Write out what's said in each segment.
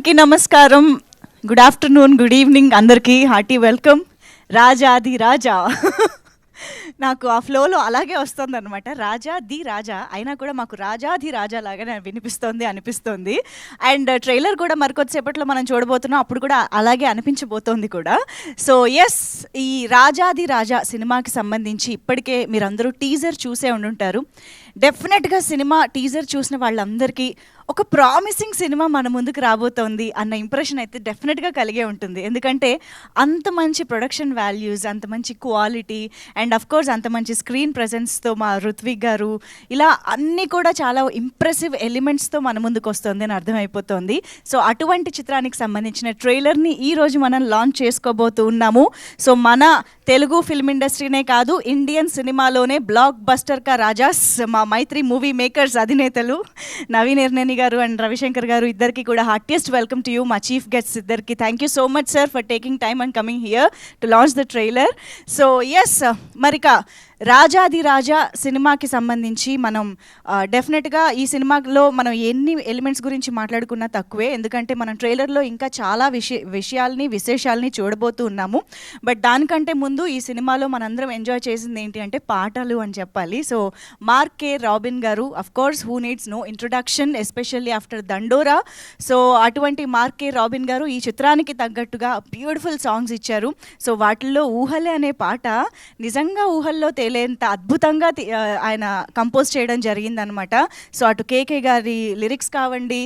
అందరికీ నమస్కారం. Good afternoon, good evening అందరికీ. Hearty welcome. రాజాది రాజా నాకు ఆ ఫ్లోలో అలాగే వస్తుంది అనమాట. రాజా ది రాజా అయినా కూడా మాకు రాజాది రాజా లాగానే అనిపిస్తుంది. అండ్ ట్రైలర్ కూడా మరికొద్దిసేపట్లో మనం చూడబోతున్నాం, అప్పుడు కూడా అలాగే అనిపించబోతోంది కూడా. సో ఎస్, ఈ రాజాది రాజా సినిమాకి సంబంధించి ఇప్పటికే మీరందరూ టీజర్ చూసే ఉండుంటారు. డెఫినెట్గా సినిమా టీజర్ చూసిన వాళ్ళందరికీ ఒక ప్రామిసింగ్ సినిమా మన ముందుకు రాబోతోంది అన్న ఇంప్రెషన్ అయితే డెఫినెట్గా కలిగే ఉంటుంది. ఎందుకంటే అంత మంచి ప్రొడక్షన్ వాల్యూస్, అంత మంచి క్వాలిటీ అండ్ అఫ్ కోర్స్ అంత మంచి స్క్రీన్ ప్రెజెన్స్తో మా రుత్విక్ గారు, ఇలా అన్నీ కూడా చాలా ఇంప్రెసివ్ ఎలిమెంట్స్తో మన ముందుకు వస్తుంది అని అర్థమైపోతుంది. సో అటువంటి చిత్రానికి సంబంధించిన ట్రైలర్ని ఈరోజు మనం లాంచ్ చేసుకోబోతూ ఉన్నాము. సో మన తెలుగు ఫిల్మ్ ఇండస్ట్రీనే కాదు, ఇండియన్ సినిమాలోనే బ్లాక్ బస్టర్ కా రాజాస్ మా మైత్రి మూవీ మేకర్స్ అధినేతలు నవీన్ ఎర్నేని గారు అండ్ రవిశంకర్ గారు, ఇద్దరికి కూడా హార్టియెస్ట్ వెల్కమ్ టు యూ. మా చీఫ్ గెస్ట్స్ ఇద్దరికి thank you so much sir for taking time and coming here to launch the trailer. So yes, మరిక రాజాది రాజా సినిమాకి సంబంధించి మనం డెఫినెట్గా ఈ సినిమాలో మనం ఎన్ని ఎలిమెంట్స్ గురించి మాట్లాడుకున్నా తక్కువే. ఎందుకంటే మనం ట్రైలర్లో ఇంకా చాలా విశేషాలని చూడబోతూ ఉన్నాము. బట్ దానికంటే ముందు ఈ సినిమాలో మనందరం ఎంజాయ్ చేసింది ఏంటి అంటే పాటలు అని చెప్పాలి. సో మార్క్ కే రాబిన్ గారు, of course who needs no introduction, especially after Dandora. So అటువంటి మార్క్ కే రాబిన్ గారు ఈ చిత్రానికి తగ్గట్టుగా బ్యూటిఫుల్ సాంగ్స్ ఇచ్చారు. సో వాటిల్లో ఊహలే అనే పాట నిజంగా ఊహల్లో తేలేంత అద్భుతంగా ఆయన కంపోజ్ చేయడం జరిగిందనమాట. సో అటు కేకే గారి లిరిక్స్ కావండి,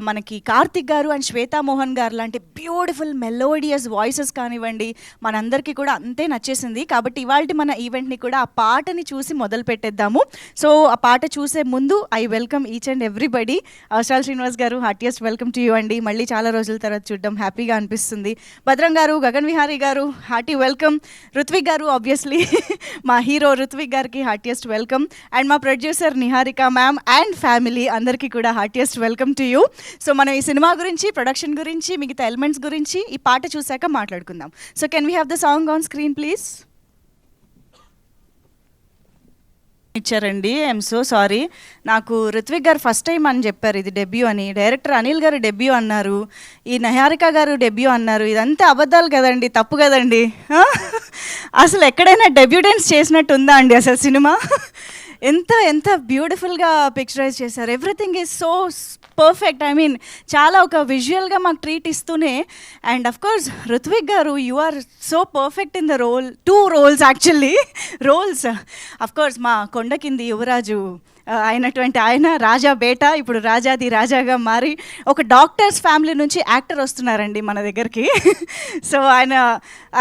మనకి కార్తిక్ గారు అండ్ శ్వేతా మోహన్ గారు లాంటి బ్యూటిఫుల్ మెలోడియస్ వాయిసెస్ కానివ్వండి, మనందరికీ కూడా అంతే నచ్చేసింది. కాబట్టి ఇవాళ మన ఈవెంట్ని కూడా ఆ పాటని చూసి మొదలు పెట్టేద్దాము. సో ఆ పాట చూసే ముందు I welcome each and everybody. Avasarala Srinivas గారు, హార్టియెస్ట్ వెల్కమ్ టు యూ అండి. మళ్ళీ చాలా రోజుల తర్వాత చూడడం హ్యాపీగా అనిపిస్తుంది. భద్రం గారు, గగన్ విహారీ గారు, హార్టీ వెల్కమ్. రుత్విక్ గారు, ఆబ్వియస్లీ మా హీరో రుత్విక్ గారికి హార్టియెస్ట్ వెల్కమ్. అండ్ మా producer Niharika ma'am and family అందరికీ కూడా heartiest welcome to you. So మనం ఈ సినిమా గురించి, ప్రొడక్షన్ గురించి, మిగతా ఎలిమెంట్స్ గురించి ఈ పాట చూశాక మాట్లాడుకుందాం. So can we have the song on screen please? ఇచ్చారండి, ఐఎమ్ సో సారీ. నాకు రుత్విక్ గారు ఫస్ట్ టైం అని చెప్పారు ఇది డెబ్యూ అని. డైరెక్టర్ అనిల్ గారు డెబ్యూ అన్నారు, ఈ నిహారిక గారు డెబ్యూ అన్నారు. ఇదంతా అబద్ధాలు కదండి, తప్పు కదండి. అసలు ఎక్కడైనా డెబ్యూటెన్స్ చేసినట్టు ఉందా అండి అసలు సినిమా? ఎంత ఎంత బ్యూటిఫుల్గా పిక్చరైజ్ చేశారు. Everything is so perfect. I mean చాలా ఒక విజువల్గా మాకు ట్రీట్ ఇస్తూనే. అండ్ అఫ్ కోర్స్ రుత్విక్ గారు, you are so perfect in the role, 2 roles actually. Roles of course మా కొండ కింది యువరాజు అయినటువంటి ఆయన రాజా బేట ఇప్పుడు రాజాది రాజాగా మారి ఒక డాక్టర్స్ ఫ్యామిలీ నుంచి యాక్టర్ వస్తున్నారండి మన దగ్గరికి. సో ఆయన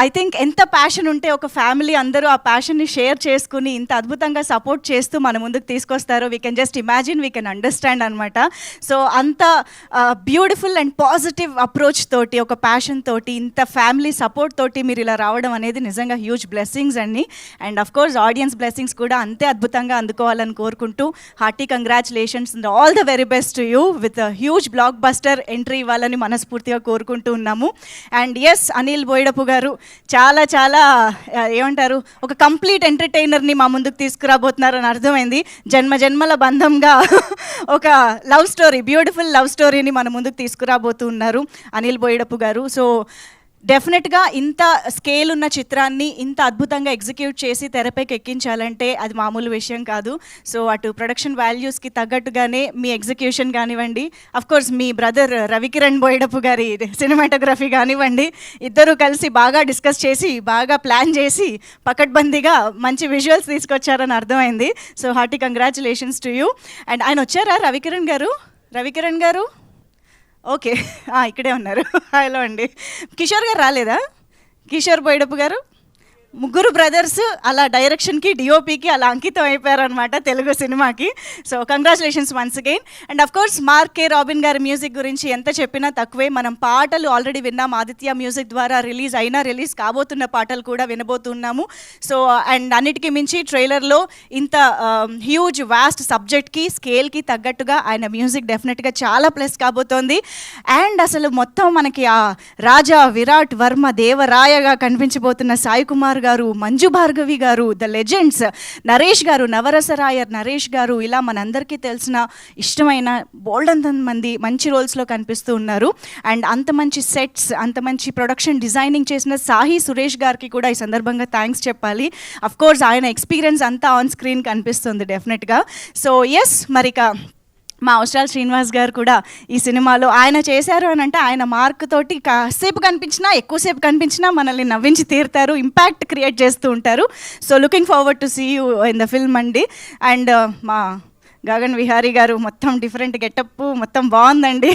ఐ థింక్ ఎంత ప్యాషన్ ఉంటే ఒక ఫ్యామిలీ అందరూ ఆ ప్యాషన్ని షేర్ చేసుకుని ఇంత అద్భుతంగా సపోర్ట్ చేస్తూ మన ముందుకు తీసుకొస్తారో we can just imagine, we can understand అనమాట. సో అంత బ్యూటిఫుల్ అండ్ పాజిటివ్ అప్రోచ్ తోటి, ఒక ప్యాషన్ తోటి, ఇంత ఫ్యామిలీ సపోర్ట్ తోటి మీరు ఇలా రావడం అనేది నిజంగా హ్యూజ్ బ్లెస్సింగ్స్ అండి. And of course audience blessings కూడా అంతే అద్భుతంగా అందుకోవాలని కోరుకుంటూ hearty congratulations and all the very best to you with huge block buster entry ఇవ్వాలని మనస్ఫూర్తిగా కోరుకుంటూ ఉన్నాము. అండ్ ఎస్, అనిల్ బోయిడపు గారు చాలా చాలా ఏమంటారు, ఒక కంప్లీట్ ఎంటర్టైనర్ని మా ముందుకు తీసుకురాబోతున్నారని అర్థమైంది. జన్మల బంధంగా ఒక లవ్ స్టోరీ, బ్యూటిఫుల్ లవ్ స్టోరీని మన ముందుకు తీసుకురాబోతున్నారు అనిల్ బోయిడపు గారు. సో డెఫినెట్గా ఇంత స్కేల్ ఉన్న చిత్రాన్ని ఇంత అద్భుతంగా ఎగ్జిక్యూట్ చేసి తెరపైకి ఎక్కించాలంటే అది మామూలు విషయం కాదు. సో అటు ప్రొడక్షన్ వాల్యూస్కి తగ్గట్టుగానే మీ ఎగ్జిక్యూషన్ కానివ్వండి, అఫ్కోర్స్ మీ బ్రదర్ రవికిరణ్ బోయిడపు గారి సినిమాటోగ్రఫీ కానివ్వండి, ఇద్దరూ కలిసి బాగా డిస్కస్ చేసి, బాగా ప్లాన్ చేసి పకడ్బందీగా మంచి విజువల్స్ తీసుకొచ్చారని అర్థమైంది. So hearty congratulations to you. And ఆయన వచ్చారా రవికిరణ్ గారు? ఓకే, ఇక్కడే ఉన్నారు. హలో అండి. కిషోర్ గారు రాలేదా? కిషోర్ బోయిడపు గారు, ముగ్గురు బ్రదర్స్ అలా డైరెక్షన్కి, డిఓపికి అలా అంకితం అయిపోయారనమాట తెలుగు సినిమాకి. So congratulations once again. And of course mark K robin గారి మ్యూజిక్ గురించి ఎంత చెప్పినా తక్కువే. మనం పాటలు ఆల్రెడీ విన్నాం, ఆదిత్య మ్యూజిక్ ద్వారా రిలీజ్ కాబోతున్న పాటలు కూడా వినబోతున్నాము. సో అండ్ అన్నిటికీ మించి ట్రైలర్లో ఇంత హ్యూజ్ వాస్ట్ సబ్జెక్ట్కి, స్కేల్కి తగ్గట్టుగా ఆయన మ్యూజిక్ డెఫినెట్గా చాలా ప్లస్ కాబోతోంది. అండ్ అసలు మొత్తం మనకి ఆ రాజా విరాట్ వర్మ దేవరాయగా కనిపించబోతున్న సాయి కుమార్ కుమార్ గారు, మంజు భార్గవి గారు, ద లెజెండ్స్, నరేష్ గారు, నవరసరాయర్ నరేష్ గారు, ఇలా మనందరికీ తెలిసిన ఇష్టమైన బోల్డంత మంది మంచి రోల్స్లో కనిపిస్తూ ఉన్నారు. అండ్ అంత మంచి సెట్స్, అంత మంచి ప్రొడక్షన్ డిజైనింగ్ చేసిన సాహి సురేష్ గారికి కూడా ఈ సందర్భంగా థ్యాంక్స్ చెప్పాలి. అఫ్ కోర్స్ ఆయన ఎక్స్పీరియన్స్ అంతా ఆన్ స్క్రీన్ కనిపిస్తుంది డెఫినెట్గా. సో ఎస్, మరిక మా అవసరాల శ్రీనివాస్ గారు కూడా ఈ సినిమాలో ఆయన చేశారు అని అంటే ఆయన మార్క్ తోటి కాసేపు కనిపించినా ఎక్కువసేపు కనిపించినా మనల్ని నవ్వించి తీరుతారు, ఇంపాక్ట్ క్రియేట్ చేస్తూ ఉంటారు. So looking forward to see you in the film అండి. అండ్ మా గగన్ విహారీ గారు మొత్తం డిఫరెంట్ గెటప్, మొత్తం బాగుందండి.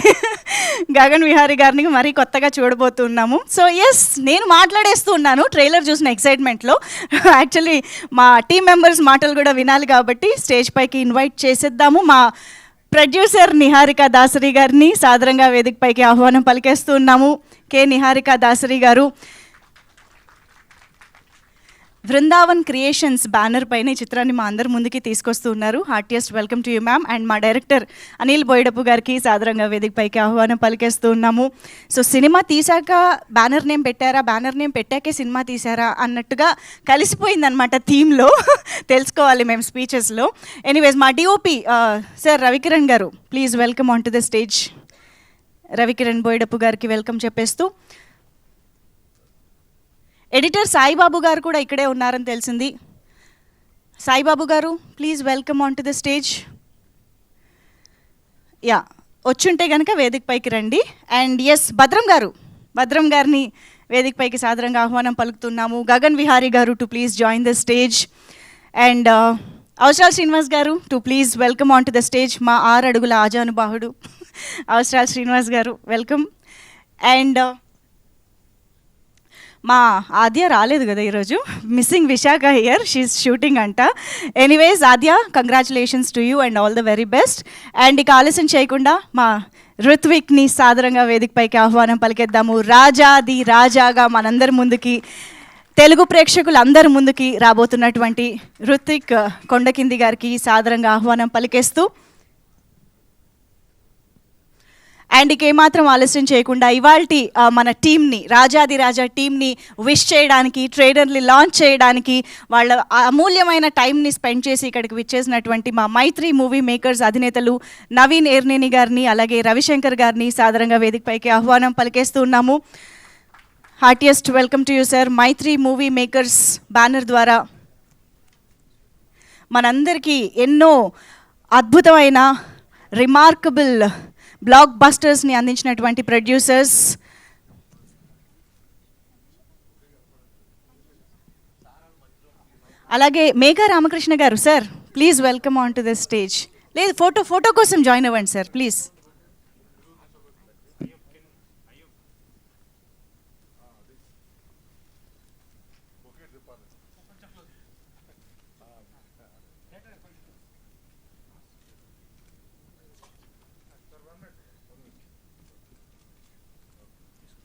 గగన్ విహారీ గారిని మరీ కొత్తగా చూడబోతున్నాము. సో ఎస్, నేను మాట్లాడేస్తూ ఉన్నాను ట్రైలర్ చూసిన ఎక్సైట్మెంట్లో. యాక్చువల్లీ మా టీం మెంబర్స్ మాటలు కూడా వినాలి కాబట్టి స్టేజ్ పైకి ఇన్వైట్ చేసేద్దాము. మా ప్రొడ్యూసర్ నిహారిక దాసరి గారిని సాదరంగా వేదిక పైకి ఆహ్వానం పలికేస్తూ ఉన్నాము. కె నిహారిక దాసరి గారు బృందావన్ క్రియేషన్స్ బ్యానర్ పైన ఈ చిత్రాన్ని మా అందరి ముందుకి తీసుకొస్తూ ఉన్నారు. Heartiest welcome to you ma'am. And మా డైరెక్టర్ అనిల్ బోయడపు గారికి సాదరంగా వేదిక పైకి ఆహ్వానం పలికేస్తూ ఉన్నాము. సో సినిమా తీశాక బ్యానర్ నేమ్ పెట్టారా, బ్యానర్ నేమ్ పెట్టాకే సినిమా తీశారా అన్నట్టుగా కలిసిపోయిందనమాట థీమ్లో. తెలుసుకోవాలి మేము స్పీచెస్లో. ఎనీవేస్, మా డిఓపి సార్ రవికిరణ్ గారు, please welcome on to the stage. Ravikiran Boyadapu గారికి వెల్కమ్ చెప్పేస్తూ, ఎడిటర్ సాయిబాబు గారు కూడా ఇక్కడే ఉన్నారని తెలిసింది. సాయిబాబు గారు, please welcome on to the stage. Yeah, వచ్చుంటే కనుక వేదిక పైకి రండి. అండ్ ఎస్, భద్రం గారిని వేదిక పైకి సాదరంగా ఆహ్వానం పలుకుతున్నాము. గగన్ విహారీ గారు to please join the stage. And అవసరాల శ్రీనివాస్ గారు to please welcome on to the stage. మా 6 అడుగుల ఆజానుబాహుడు అవసరాల శ్రీనివాస్ గారు, వెల్కమ్. అండ్ మా ఆద్య రాలేదు కదా ఈరోజు, missing Visakha here, she's shooting అంట. Anyways Aadya, congratulations to you and all the very best. And ఇక ఆలస్యం చేయకుండా మా ఋత్విక్ని సాదరంగా వేదిక పైకి ఆహ్వానం పలికేద్దాము. రాజాది రాజాగా మనందరి ముందుకి, తెలుగు ప్రేక్షకులందరి ముందుకి రాబోతున్నటువంటి ఋత్విక్ కొండకింది గారికి సాదరంగా ఆహ్వానం పలికేస్తూ, అండ్ ఇక ఏమాత్రం ఆలస్యం చేయకుండా ఇవాల్టి మన టీమ్ని, రాజాది రాజా టీమ్ని విష్ చేయడానికి, ట్రైలర్ని లాంచ్ చేయడానికి వాళ్ళ అమూల్యమైన టైంని స్పెండ్ చేసి ఇక్కడికి విచ్చేసినటువంటి మా మైత్రి మూవీ మేకర్స్ అధినేతలు నవీన్ ఏర్నేని గారిని, అలాగే రవిశంకర్ గారిని సాదరంగా వేదిక పైకి ఆహ్వానం పలికేస్తూ ఉన్నాము. Heartiest welcome to you sir. Mythri movie makers banner ద్వారా మనందరికీ ఎన్నో అద్భుతమైన రిమార్కబుల్ బ్లాక్ బస్టర్స్ని అందించినటువంటి ప్రొడ్యూసర్స్, అలాగే మేఘా రామకృష్ణ గారు, sir please welcome on to the stage. లేదు, ఫోటో కోసం జాయిన్ అవ్వండి sir please.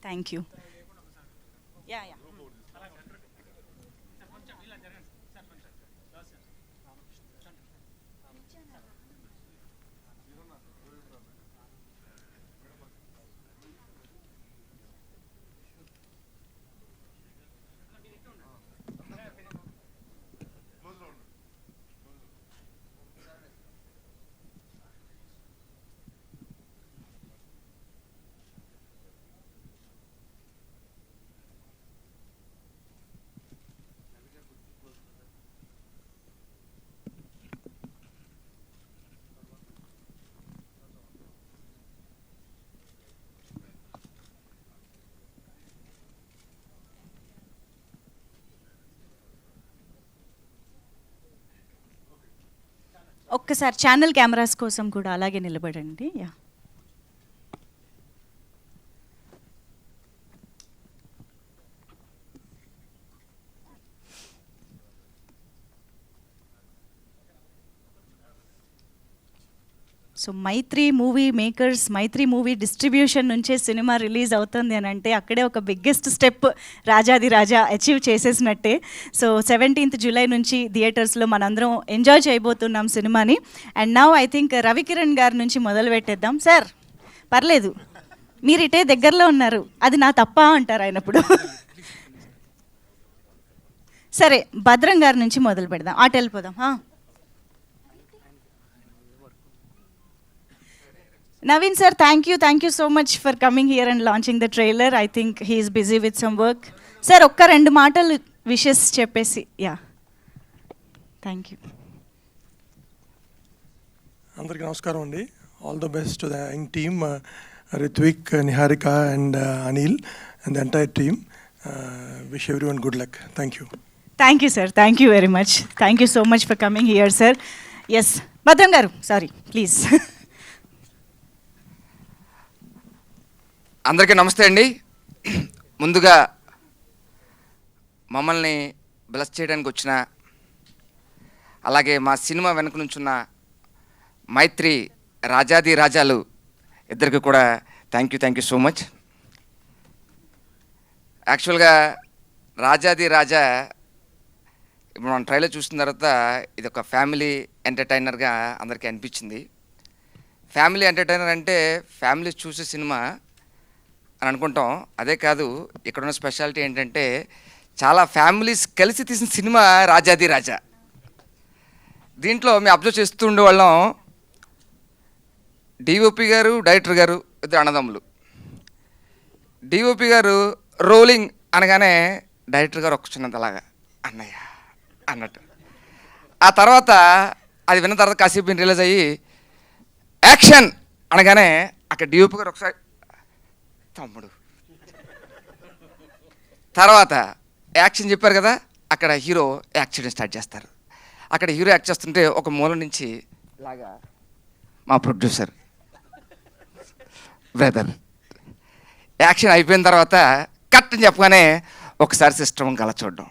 Thank you. Yeah. ఒక్కసారి ఛానల్ కెమెరాస్ కోసం కూడా అలాగే నిలబడండి. యా. సో మైత్రి మూవీ మేకర్స్, మైత్రి మూవీ డిస్ట్రిబ్యూషన్ నుంచే సినిమా రిలీజ్ అవుతుంది అని అంటే అక్కడే ఒక బిగ్గెస్ట్ స్టెప్ రాజాది రాజా అచీవ్ చేసేసినట్టే. సో 17th జూలై నుంచి థియేటర్స్లో మనందరం ఎంజాయ్ చేయబోతున్నాం సినిమాని. And now I think Ravikiran గారి నుంచి మొదలు పెట్టేద్దాం. సార్ పర్లేదు, మీరు ఇటే దగ్గరలో ఉన్నారు, అది నా తప్ప అంటారు ఆయన ఇప్పుడు. సరే, భద్రం గారి నుంచి మొదలు పెడదాం, అటు వెళ్ళిపోదాం. Naveen sir, thank you so much for coming here and launching the trailer. I think he is busy with some work. Sir, ఒక్క రెండు మాటలు విషెస్ చెప్పేసి. Yeah, thank you. అందరికీ నమస్కారం అండి. All the best to the young team, Rithvik, Niharika and Anil and the entire team. Wish everyone good luck. Thank you. Thank you sir, thank you very much. Thank you so much for coming here sir. Yes, Bhadram గారు, sorry please. అందరికీ నమస్తే అండి. ముందుగా మమ్మల్ని bless చేయడానికి వచ్చిన, అలాగే మా సినిమా వెనుక నుంచున్న మైత్రి రాజాది రాజాలు ఇద్దరికి కూడా థ్యాంక్ యూ సో మచ్. యాక్చువల్గా రాజాది రాజా ఇప్పుడు మనం ట్రైలర్ చూసిన తర్వాత ఇది ఒక ఫ్యామిలీ ఎంటర్టైనర్గా అందరికీ అనిపించింది. ఫ్యామిలీ ఎంటర్టైనర్ అంటే ఫ్యామిలీ చూసే సినిమా అని అనుకుంటాం. అదే కాదు, ఇక్కడున్న స్పెషాలిటీ ఏంటంటే చాలా ఫ్యామిలీస్ కలిసి తీసిన సినిమా రాజాది రాజా. దీంట్లో మేము అబ్జర్వ్ చేస్తూ ఉండేవాళ్ళం, డిఓపి గారు, డైరెక్టర్ గారు ఇద్దరు అన్నదమ్ములు. డిఓపి గారు రోలింగ్ అనగానే డైరెక్టర్ గారు ఒక చిన్నదలాగా అన్నయ్య అన్నట్టు. ఆ తర్వాత అది విన్న తర్వాత కాసేపు రిలీజ్ అయ్యి యాక్షన్ అనగానే అక్కడ డిఓపి గారు ఒకసారి తమ్ముడు, తర్వాత యాక్షన్ చెప్పారు కదా, అక్కడ హీరో యాక్ట్ చేయడం స్టార్ట్ చేస్తారు. అక్కడ హీరో యాక్ట్ చేస్తుంటే ఒక మూల నుంచి ఇలాగా మా ప్రొడ్యూసర్ బ్రదర్ యాక్షన్ అయిపోయిన తర్వాత కట్ అని చెప్పగానే ఒకసారి సిస్టమ్ కల చూడడం.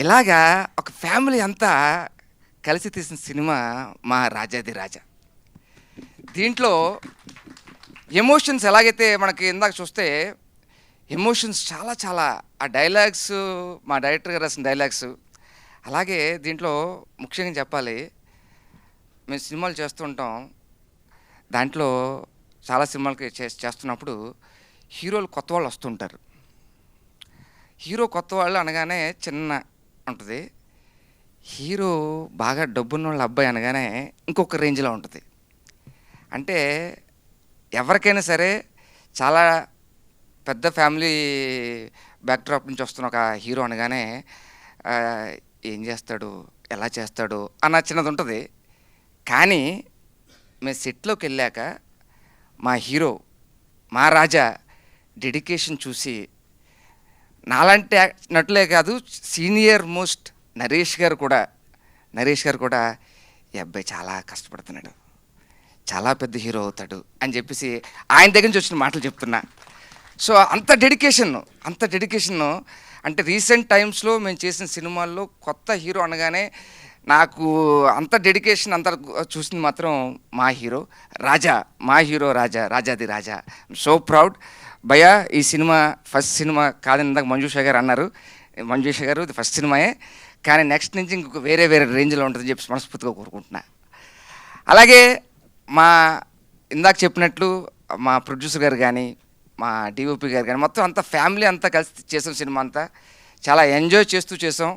ఇలాగా ఒక ఫ్యామిలీ అంతా కలిసి తీసిన సినిమా మా రాజాది రాజా. దీంట్లో ఎమోషన్స్ ఎలాగైతే మనకి ఇందాక చూస్తే ఎమోషన్స్ చాలా ఆ డైలాగ్స్, మా డైరెక్టర్ గారు రాసిన డైలాగ్స్. అలాగే దీంట్లో ముఖ్యంగా చెప్పాలి, మేము సినిమాలు చేస్తూ ఉంటాం. దాంట్లో చాలా సినిమాలకి చేస్తున్నప్పుడు హీరోలు కొత్త వాళ్ళు వస్తుంటారు. హీరో కొత్త వాళ్ళు అనగానే చిన్న ఉంటుంది, హీరో బాగా డబ్బున్న వాళ్ళ అబ్బాయి అనగానే ఇంకొక రేంజ్లో ఉంటుంది. అంటే ఎవరికైనా సరే చాలా పెద్ద ఫ్యామిలీ బ్యాక్డ్రాప్ నుంచి వస్తున్న ఒక హీరో అనగానే ఏం చేస్తాడు, ఎలా చేస్తాడు అన్న చిన్నది ఉంటుంది. కానీ మేము సెట్లోకి వెళ్ళాక మా హీరో, మా రాజా డెడికేషన్ చూసి నాలాంటి నటులే కాదు, సీనియర్ మోస్ట్ నరేష్ గారు కూడా ఈ అబ్బాయి చాలా కష్టపడుతున్నాడు, చాలా పెద్ద హీరో అవుతాడు అని చెప్పేసి ఆయన దగ్గర నుంచి వచ్చిన మాటలు చెప్తున్నా. సో అంత డెడికేషన్ అంటే రీసెంట్ టైమ్స్లో మేము చేసిన సినిమాల్లో కొత్త హీరో అనగానే నాకు అంత డెడికేషన్ అంత చూసింది మాత్రం మా హీరో రాజాది రాజా. సో ప్రౌడ్ భయ్యా. ఈ సినిమా ఫస్ట్ సినిమా కాదని ఇందాక మంజుష గారు అన్నారు. మంజుష గారు ఇది ఫస్ట్ సినిమాయే, కానీ నెక్స్ట్ నుంచి ఇంకొక వేరే రేంజ్లో ఉంటుందని చెప్పి మనస్ఫూర్తిగా కోరుకుంటున్నా. అలాగే మా ఇందాక చెప్పినట్లు మా ప్రొడ్యూసర్ గారు కానీ, మా డిఓపి గారు కానీ, మొత్తం అంతా ఫ్యామిలీ అంతా కలిసి చేసాం. సినిమా అంతా చాలా ఎంజాయ్ చేస్తూ చేసాం.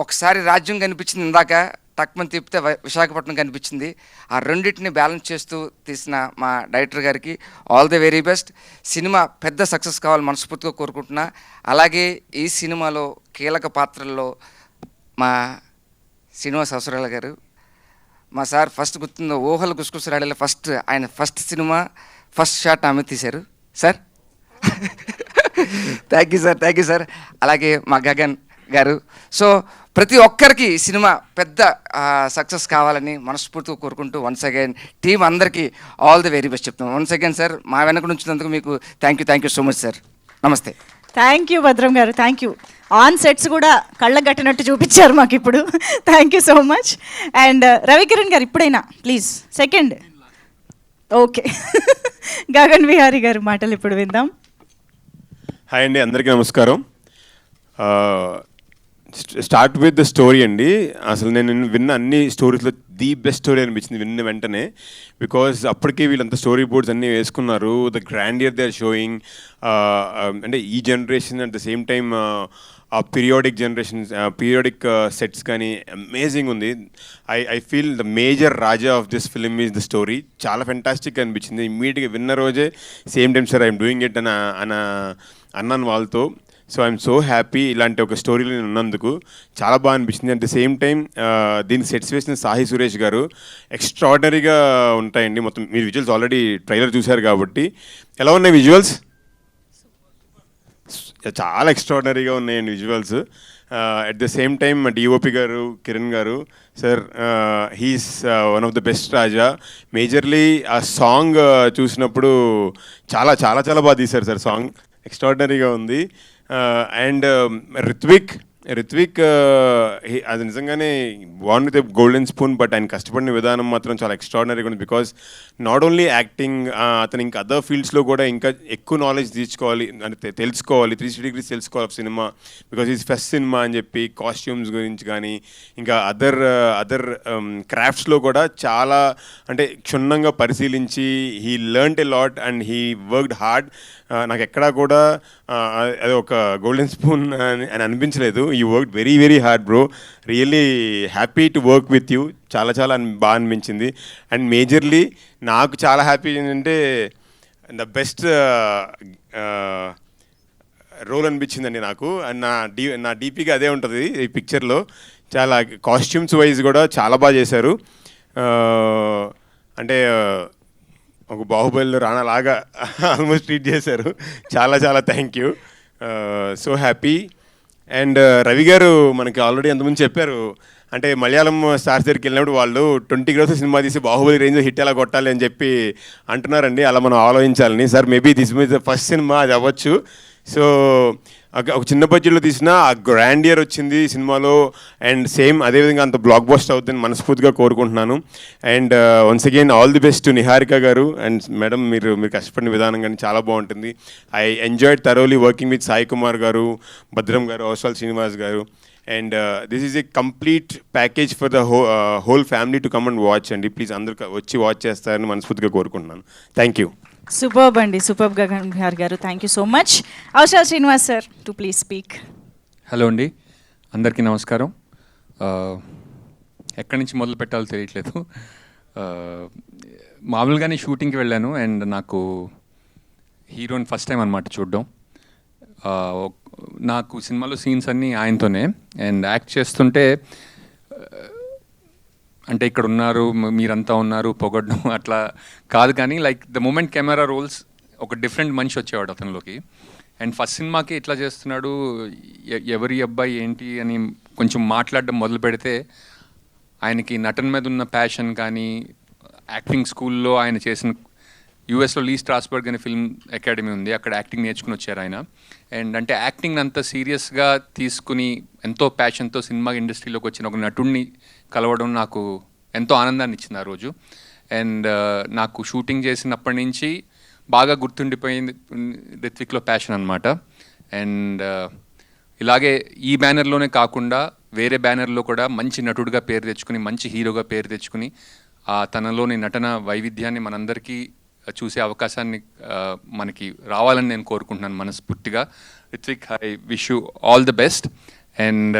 ఒకసారి రాజ్యం కనిపించింది, ఇందాక టక్మని తిప్పితే విశాఖపట్నం కనిపించింది. ఆ రెండింటిని బ్యాలెన్స్ చేస్తూ తీసిన మా డైరెక్టర్ గారికి all the very best. Cinema పెద్ద సక్సెస్ కావాలని మనస్ఫూర్తిగా కోరుకుంటున్నా. అలాగే ఈ సినిమాలో కీలక పాత్రల్లో మా శ్రీనివాస్ అవసరాల గారు, మా సార్ ఫస్ట్ గుర్తుందో ఊహలు గుసగుసలాడేలా ఆయన ఫస్ట్ సినిమా ఫస్ట్ షాట్ ఆమె తీశారు సార్. Thank you sir. అలాగే మా గగన్ గారు. సో ప్రతి ఒక్కరికి సినిమా పెద్ద సక్సెస్ కావాలని మనస్ఫూర్తిగా కోరుకుంటూ వన్స్ అగైన్ టీం అందరికీ ఆల్ ది వెరీ బెస్ట్ చెప్తున్నాం. వన్స్ అగైన్ సార్, మా వెనక నుంచినందుకు మీకు thank you so much sir. నమస్తే. థ్యాంక్ యూ భద్రం గారు, థ్యాంక్ యూ. ఆన్ సెట్స్ కూడా కళ్ళకు కట్టినట్టు చూపించారు మాకు ఇప్పుడు. Thank you so much. And Ravikiran గారు ఇప్పుడైనా please second. Okay, Gagan Vihari గారు మాటలు ఇప్పుడు విందాం. హాయ్ అండి, అందరికీ నమస్కారం. స్టార్ట్ విత్ ద స్టోరీ అండి. అసలు నేను విన్న అన్ని స్టోరీస్లో ది బెస్ట్ స్టోరీ అనిపించింది విన్న వెంటనే. బికాజ్ అప్పటికే వీళ్ళంతా స్టోరీ బోర్డ్స్ అన్నీ వేసుకున్నారు. The grandeur they are showing, అంటే ఈ generation at the same time ఆ పీరియాడిక్ సెట్స్ కానీ అమేజింగ్ ఉంది. ఐ ఫీల్ ద మేజర్ రాజా of this film is the story. చాలా ఫెంటాస్టిక్ అనిపించింది. ఇమ్మీడియట్గా విన్న రోజే same time sir I'm doing it అన్నాను వాళ్ళతో. సో ఐఎమ్ సో హ్యాపీ ఇలాంటి ఒక స్టోరీలో నేను ఉన్నందుకు. చాలా బాగా అనిపించింది. అట్ ద సేమ్ టైం దీనికి సెట్స్ వేసిన సాహి సురేష్ గారు ఎక్స్ట్రాడినరీగా ఉంటాయండి. మొత్తం మీరు విజువల్స్ ఆల్రెడీ ట్రైలర్ చూశారు కాబట్టి. ఎలా ఉన్నాయి విజువల్స్? చాలా ఎక్స్ట్రాడినరీగా ఉన్నాయండి visuals. At the same time DOP గారు కిరణ్ గారు sir, he's one of the best Raja. Majorly ఆ సాంగ్ చూసినప్పుడు చాలా చాలా చాలా బాగా తీశారు సార్. సాంగ్ ఎక్స్ట్రాడినరీగా ఉంది. అండ్ రిత్విక్ అది నిజంగానే born with golden spoon. But ఆయన కష్టపడిన విధానం మాత్రం చాలా ఎక్స్ట్రాడినరీగా ఉంది. బికాస్ నాట్ ఓన్లీ యాక్టింగ్, అతను ఇంకా అదర్ ఫీల్డ్స్లో కూడా ఇంకా ఎక్కువ నాలెడ్జ్ తీసుకోవాలి, అంటే తెలుసుకోవాలి, 360 degrees తెలుసుకోవాలి cinema. Because is first cinema అని చెప్పి కాస్ట్యూమ్స్ గురించి కానీ ఇంకా అదర్ క్రాఫ్ట్స్లో కూడా చాలా అంటే క్షుణ్ణంగా పరిశీలించి he learned a lot and he worked hard. నాకు ఎక్కడా కూడా అది ఒక గోల్డెన్ స్పూన్ అని అనిపించలేదు. You work very very hard bro. Really happy to work with you. చాలా చాలా బాగా అనిపించింది. అండ్ మేజర్లీ నాకు చాలా హ్యాపీ ఏంటంటే ద బెస్ట్ రోల్ అనిపించిందండి నాకు. అండ్ నా డీపీగా అదే ఉంటుంది ఈ పిక్చర్లో. చాలా కాస్ట్యూమ్స్ వైజ్ కూడా చాలా బాగా చేశారు. అంటే ఒక బాహుబలిలో రాణాలాగా ఆల్మోస్ట్ ట్రీట్ చేశారు. చాలా చాలా thank you. So happy. And Ravi గారు మనకి ఆల్రెడీ అంతకుముందు చెప్పారు, అంటే మలయాళం స్టార్స్ దగ్గరికి వెళ్ళినప్పుడు వాళ్ళు 20 crores సినిమా తీసి బాహుబలి రేంజ్లో హిట్ ఎలా కొట్టాలి అని చెప్పి అంటున్నారండి. అలా మనం ఆలోచించాలని. Sir maybe this మీజ్ the first cinema, అది అవ్వచ్చు. సో ఒక చిన్న బడ్జెట్లో తీసిన ఆ గ్రాండియర్ వచ్చింది సినిమాలో. అండ్ సేమ్ అదేవిధంగా అంత బ్లాక్ బస్టర్ అవుతుందని మనస్ఫూర్తిగా కోరుకుంటున్నాను. And once again all the best to Niharika గారు. అండ్ మేడం మీరు కష్టపడిన విధానం కానీ చాలా బాగుంటుంది. I enjoyed thoroughly working with Sai Kumar గారు, భద్రం గారు, అవసరాల్ శ్రీనివాస్ గారు. And this is a complete package for the whole family to come and watch అండి. ప్లీజ్ అందరూ వచ్చి వాచ్ చేస్తారని మనస్ఫూర్తిగా కోరుకుంటున్నాను. Thank you. సూపర్బ్ అండి, సూపర్బ్ గగన్ గారు. Thank you so much. Avasarala Srinivas sir to please speak. Hello అండి, అందరికీ నమస్కారం. ఎక్కడి నుంచి మొదలు పెట్టాలో తెలియట్లేదు. మామూలుగానే షూటింగ్కి వెళ్ళాను అండ్ నాకు హీరోని ఫస్ట్ టైం అనమాట చూడడం. నాకు సినిమాలో సీన్స్ అన్నీ ఆయనతోనే. అండ్ యాక్ట్ చేస్తుంటే అంటే ఇక్కడ ఉన్నారు, మీరంతా ఉన్నారు పొగడ్డం అట్లా కాదు, కానీ like the moment camera rolls ఒక డిఫరెంట్ మనిషి వచ్చేవాడు అతనిలోకి. అండ్ ఫస్ట్ సినిమాకి ఇట్లా చేస్తున్నాడు, ఎవరి అబ్బాయి ఏంటి అని కొంచెం మాట్లాడడం మొదలు పెడితే ఆయనకి నటన మీద ఉన్న ప్యాషన్ కానీ, యాక్టింగ్ స్కూల్లో ఆయన చేసిన యూఎస్లో లీ స్ట్రాస్బర్గ్ అనే ఫిల్మ్ అకాడమీ ఉంది, అక్కడ యాక్టింగ్ నేర్చుకుని వచ్చారు ఆయన. అండ్ అంటే యాక్టింగ్ అంత సీరియస్గా తీసుకుని ఎంతో ప్యాషన్తో సినిమా ఇండస్ట్రీలోకి వచ్చిన ఒక నటుడిని కలవడం నాకు ఎంతో ఆనందాన్ని ఇచ్చింది ఆ రోజు. అండ్ నాకు షూటింగ్ చేసినప్పటి నుంచి బాగా గుర్తుండిపోయింది రిత్విక్లో ప్యాషన్ అనమాట. అండ్ ఇలాగే ఈ బ్యానర్లోనే కాకుండా వేరే బ్యానర్లో కూడా మంచి నటుడిగా పేరు తెచ్చుకుని, మంచి హీరోగా పేరు తెచ్చుకుని తనలోని నటన వైవిధ్యాన్ని మనందరికీ చూసే అవకాశాన్ని మనకి రావాలని నేను కోరుకుంటున్నాను మనస్ఫూర్తిగా. Rithvik, I wish you all the best. And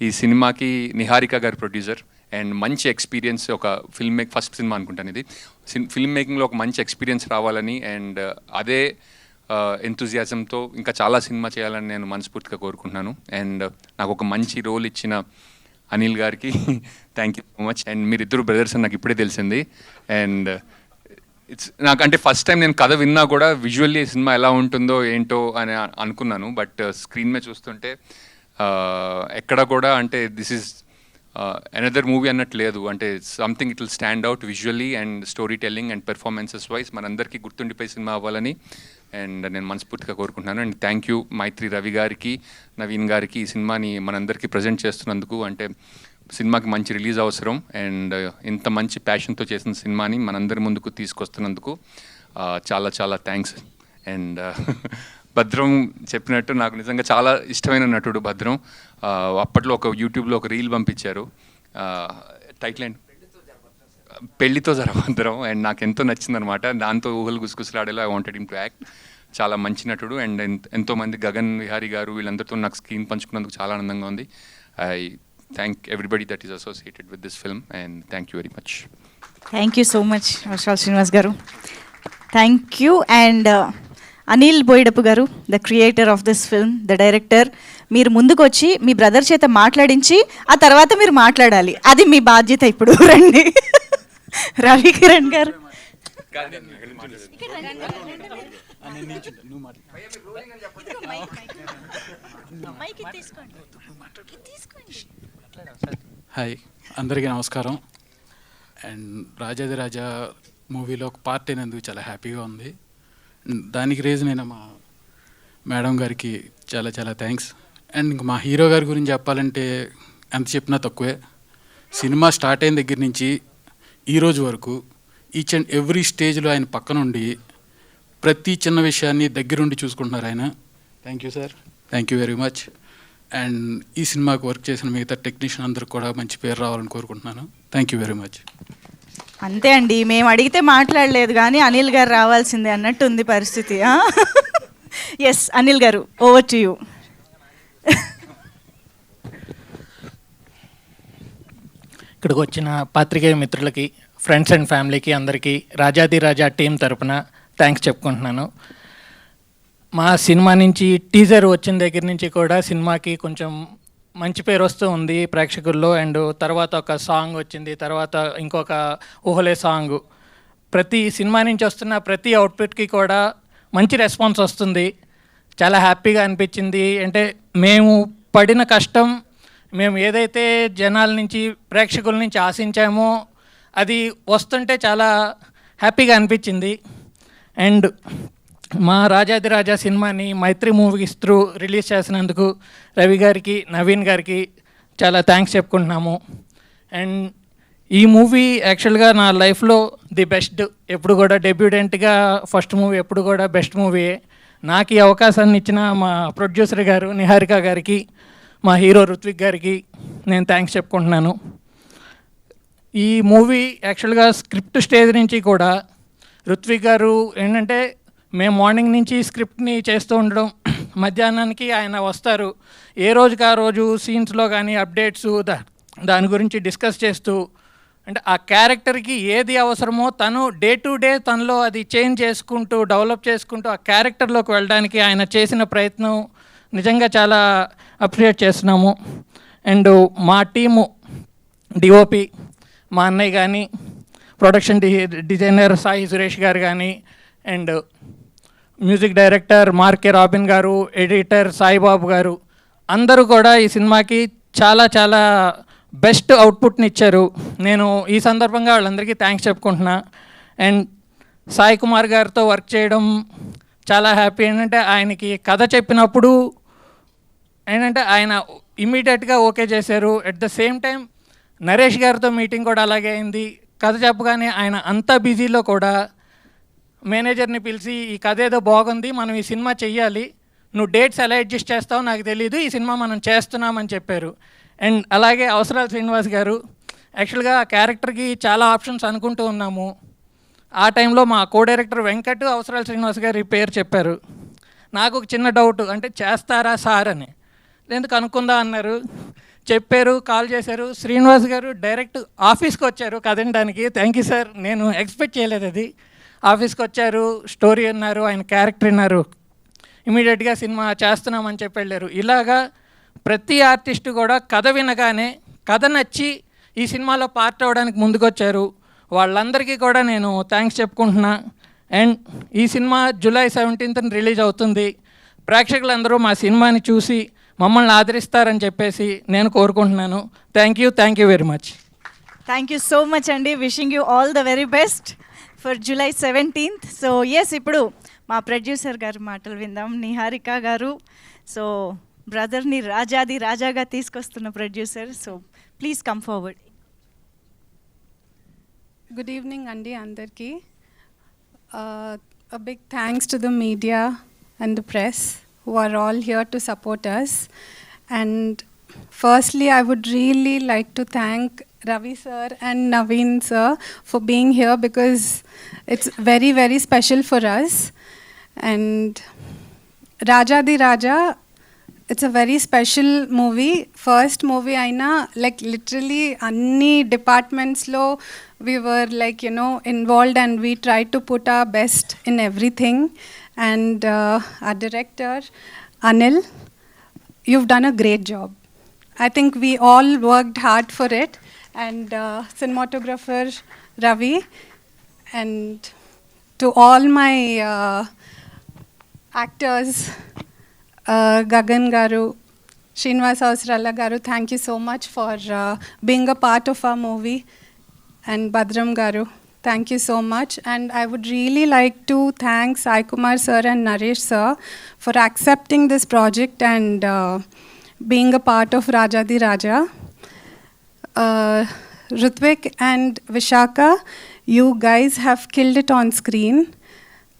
ఈ సినిమాకి నిహారిక గారు ప్రొడ్యూసర్. అండ్ మంచి ఎక్స్పీరియన్స్, ఒక ఫస్ట్ సినిమా అనుకుంటాను ఇది, ఫిల్మ్ మేకింగ్లో ఒక మంచి ఎక్స్పీరియన్స్ రావాలని అండ్ అదే ఎంతూజియాజంతో ఇంకా చాలా సినిమా చేయాలని నేను మనస్ఫూర్తిగా కోరుకుంటున్నాను. అండ్ నాకు ఒక మంచి రోల్ ఇచ్చిన అనిల్ గారికి thank you so much. And మీరిద్దరు బ్రదర్స్ అని నాకు ఇప్పుడే తెలిసింది. అండ్ నాకంటే ఫస్ట్ టైం నేను కథ విన్నా కూడా విజువల్లీ సినిమా ఎలా ఉంటుందో ఏంటో అని అనుకున్నాను. బట్ స్క్రీన్ మీద చూస్తుంటే ఎక్కడ కూడా అంటే దిస్ ఈజ్ అనదర్ మూవీ అన్నట్టు లేదు. అంటే something it will stand out visually and story telling and performances wise మనందరికీ గుర్తుండిపోయి సినిమా అవ్వాలని అండ్ నేను మనస్ఫూర్తిగా కోరుకుంటున్నాను. అండ్ థ్యాంక్ యూ మైత్రి రవి గారికి, నవీన్ గారికి ఈ సినిమాని మనందరికీ ప్రజెంట్ చేస్తున్నందుకు. అంటే సినిమాకి మంచి రిలీజ్ అవసరం అండ్ ఇంత మంచి ప్యాషన్తో చేసిన సినిమాని మనందరి ముందుకు తీసుకొస్తున్నందుకు చాలా చాలా థ్యాంక్స్. అండ్ భద్రం చెప్పినట్టు నాకు నిజంగా చాలా ఇష్టమైన నటుడు భద్రం. అప్పట్లో ఒక యూట్యూబ్లో ఒక రీల్ పంపించారు, టైటిల్ ఏంటి, పెళ్లితో జరభద్రం. అండ్ నాకు ఎంతో నచ్చిందనమాట. దాంతో ఊహలు గుసగుసలాడేలా I wanted him to act. చాలా మంచి నటుడు. అండ్ ఎంతోమంది గగన్ విహారీ గారు వీళ్ళందరితో నాకు స్క్రీన్ పంచుకున్నందుకు చాలా ఆనందంగా ఉంది. I thank everybody that is associated with this film and thank you very much. Thank you so much Varshal Srinivas గారు. Thank you. And Anil Boyidapu గారు, the creator of this film, the director, మీరు ముందుకు వచ్చి మీ బ్రదర్ చేత మాట్లాడించి ఆ తర్వాత మీరు మాట్లాడాలి. అది మీ బాధ్యత. ఇప్పుడు రండి. రవి కిరణ్ గారు. హాయ్, అందరికీ నమస్కారం. అండ్ రాజాదిరాజా మూవీలో ఒక పార్ట్ అయినందుకు చాలా హ్యాపీగా ఉంది. దానికి రీజన్ అయిన మా మేడం గారికి చాలా చాలా థ్యాంక్స్. అండ్ ఇంక మా హీరో గారి గురించి చెప్పాలంటే ఎంత చెప్పినా తక్కువే. సినిమా స్టార్ట్ అయిన దగ్గర నుంచి ఈరోజు వరకు ఈచ్ అండ్ ఎవ్రీ స్టేజ్లో ఆయన పక్కనుండి ప్రతి చిన్న విషయాన్ని దగ్గరుండి చూసుకుంటున్నారు ఆయన. Thank you sir, thank you very much. And ఈ సినిమాకి వర్క్ చేసిన మిగతా టెక్నీషియన్ అందరికి కూడా మంచి పేరు రావాలని కోరుకుంటున్నాను. Thank you very much. అంతే అండి, మేము అడిగితే మాట్లాడలేదు కానీ అనిల్ గారు రావాల్సిందే అన్నట్టు ఉంది పరిస్థితి. ఎస్ అనిల్ గారు, ఓవర్ టు యూ. ఇక్కడికి వచ్చిన పాత్రికేయ మిత్రులకి, ఫ్రెండ్స్ అండ్ ఫ్యామిలీకి అందరికీ రాజాదిరాజా టీం తరపున థ్యాంక్స్ చెప్పుకుంటున్నాను. మా సినిమా నుంచి టీజర్ వచ్చిన దగ్గర నుంచి కూడా సినిమాకి కొంచెం మంచి పేరు వస్తూ ఉంది ప్రేక్షకుల్లో. అండ్ తర్వాత ఒక సాంగ్ వచ్చింది, తర్వాత ఇంకొక ఊహలే సాంగ్. ప్రతి సినిమా నుంచి వస్తున్న ప్రతి అవుట్పుట్కి కూడా మంచి రెస్పాన్స్ వస్తుంది. చాలా హ్యాపీగా అనిపించింది. అంటే మేము పడిన కష్టం, మేము ఏదైతే జనాల నుంచి ప్రేక్షకుల నుంచి ఆశించామో అది వస్తుంటే చాలా హ్యాపీగా అనిపించింది. అండ్ మా రాజాదిరాజా సినిమాని మైత్రి మూవీస్ త్రూ రిలీజ్ చేసినందుకు రవి గారికి, నవీన్ గారికి చాలా థ్యాంక్స్ చెప్పుకుంటున్నాము. అండ్ ఈ మూవీ యాక్చువల్గా నా లైఫ్లో ది బెస్ట్. ఎప్పుడు కూడా డెబ్యూటెంట్గా ఫస్ట్ మూవీ ఎప్పుడు కూడా బెస్ట్ మూవీయే. నాకు ఈ అవకాశాన్ని ఇచ్చిన మా ప్రొడ్యూసర్ గారు నిహారిక గారికి, మా హీరో రుత్విక్ గారికి నేను థ్యాంక్స్ చెప్పుకుంటున్నాను. ఈ మూవీ యాక్చువల్గా స్క్రిప్ట్ స్టేజ్ నుంచి కూడా రుత్విక్ గారు ఏంటంటే మేము మార్నింగ్ నుంచి స్క్రిప్ట్ని చేస్తూ ఉండడం, మధ్యాహ్నానికి ఆయన వస్తారు. ఏ రోజుకి ఆ రోజు సీన్స్లో కానీ అప్డేట్స్ దాని గురించి డిస్కస్ చేస్తూ, అంటే ఆ క్యారెక్టర్కి ఏది అవసరమో తను డే టు డే తనలో అది చేంజ్ చేసుకుంటూ డెవలప్ చేసుకుంటూ ఆ క్యారెక్టర్లోకి వెళ్ళడానికి ఆయన చేసిన ప్రయత్నం నిజంగా చాలా అప్రిషియేట్ చేస్తున్నాము. అండ్ మా టీము డిఓపి మా అన్నయ్య కానీ, ప్రొడక్షన్ డిజైనర్ సాయి సురేష్ గారు కానీ, అండ్ మ్యూజిక్ డైరెక్టర్ మార్కే రాబిన్ గారు, ఎడిటర్ సాయిబాబు గారు, అందరూ కూడా ఈ సినిమాకి చాలా చాలా బెస్ట్ అవుట్పుట్ని ఇచ్చారు. నేను ఈ సందర్భంగా వాళ్ళందరికీ థ్యాంక్స్ చెప్పుకుంటున్నా. అండ్ సాయి కుమార్ గారితో వర్క్ చేయడం చాలా హ్యాపీ. ఏంటంటే ఆయనకి కథ చెప్పినప్పుడు ఏంటంటే ఆయన ఇమీడియట్గా ఓకే చేశారు. At the same time Naresh గారితో మీటింగ్ కూడా అలాగే అయింది. కథ చెప్పగానే ఆయన అంత బిజీలో కూడా మేనేజర్ని పిలిచి ఈ కథ ఏదో బాగుంది, మనం ఈ సినిమా చెయ్యాలి, నువ్వు డేట్స్ ఎలా అడ్జస్ట్ చేస్తావో నాకు తెలియదు, ఈ సినిమా మనం చేస్తున్నామని చెప్పారు. అండ్ అలాగే అవసరాల శ్రీనివాస్ గారు, యాక్చువల్గా ఆ క్యారెక్టర్కి చాలా ఆప్షన్స్ అనుకుంటూ ఉన్నాము. ఆ టైంలో మా కో డైరెక్టర్ వెంకట్ అవసరాల శ్రీనివాస్ గారి పేరు చెప్పారు. నాకు ఒక చిన్న డౌట్, అంటే చేస్తారా సార్ అని, ఎందుకు అనుకుందా అన్నారు, చెప్పారు, కాల్ చేశారు. శ్రీనివాస్ గారు డైరెక్ట్ ఆఫీస్కి వచ్చారు కదనడానికి. థ్యాంక్ యూ సార్, నేను ఎక్స్పెక్ట్ చేయలేదు అది. ఆఫీస్కి వచ్చారు, స్టోరీ అన్నారు, ఆయన క్యారెక్టర్ అన్నారు, ఇమీడియట్గా సినిమా చేస్తున్నామని చెప్పి వెళ్ళారు. ఇలాగా ప్రతి ఆర్టిస్టు కూడా కథ వినగానే కథ నచ్చి ఈ సినిమాలో పార్ట్ అవ్వడానికి ముందుకొచ్చారు. వాళ్ళందరికీ కూడా నేను థ్యాంక్స్ చెప్పుకుంటున్నా. అండ్ ఈ సినిమా జూలై 17th రిలీజ్ అవుతుంది. ప్రేక్షకులందరూ మా సినిమాని చూసి మమ్మల్ని ఆదరిస్తారని చెప్పేసి నేను కోరుకుంటున్నాను. Thank you very much. Thank you so much అండి. Wishing you all the very best for July 17th. So yes, ఇప్పుడు మా ప్రొడ్యూసర్ గారి మాటలు విందాం. నిహారిక గారు, సో బ్రదర్ని రాజాది రాజాగా తీసుకొస్తున్న producer, so please come forward. Good evening అండి అందరికీ. A big thanks to the media and the press who are all here to support us. And firstly, I would really like to thank Ravi sir and Naveen sir for being here, because it's very, very special for us. And Raja Di Raja, it's a very special movie. First movie aina, like literally any departments lo we were like, involved, and we tried to put our best in everything. And our director, Anil, you've done a great job. I think we all worked hard for it. And cinematographer Ravi, and to all my actors, Gagan Garu, Srinivas Avasarala Garu, thank you so much for being a part of our movie. And Badram Garu, thank you so much. And I would really like to thank Sai Kumar sir and Naresh sir for accepting this project and being a part of Raja Di Raja. Ritvik and Vishaka, you guys have killed it on screen.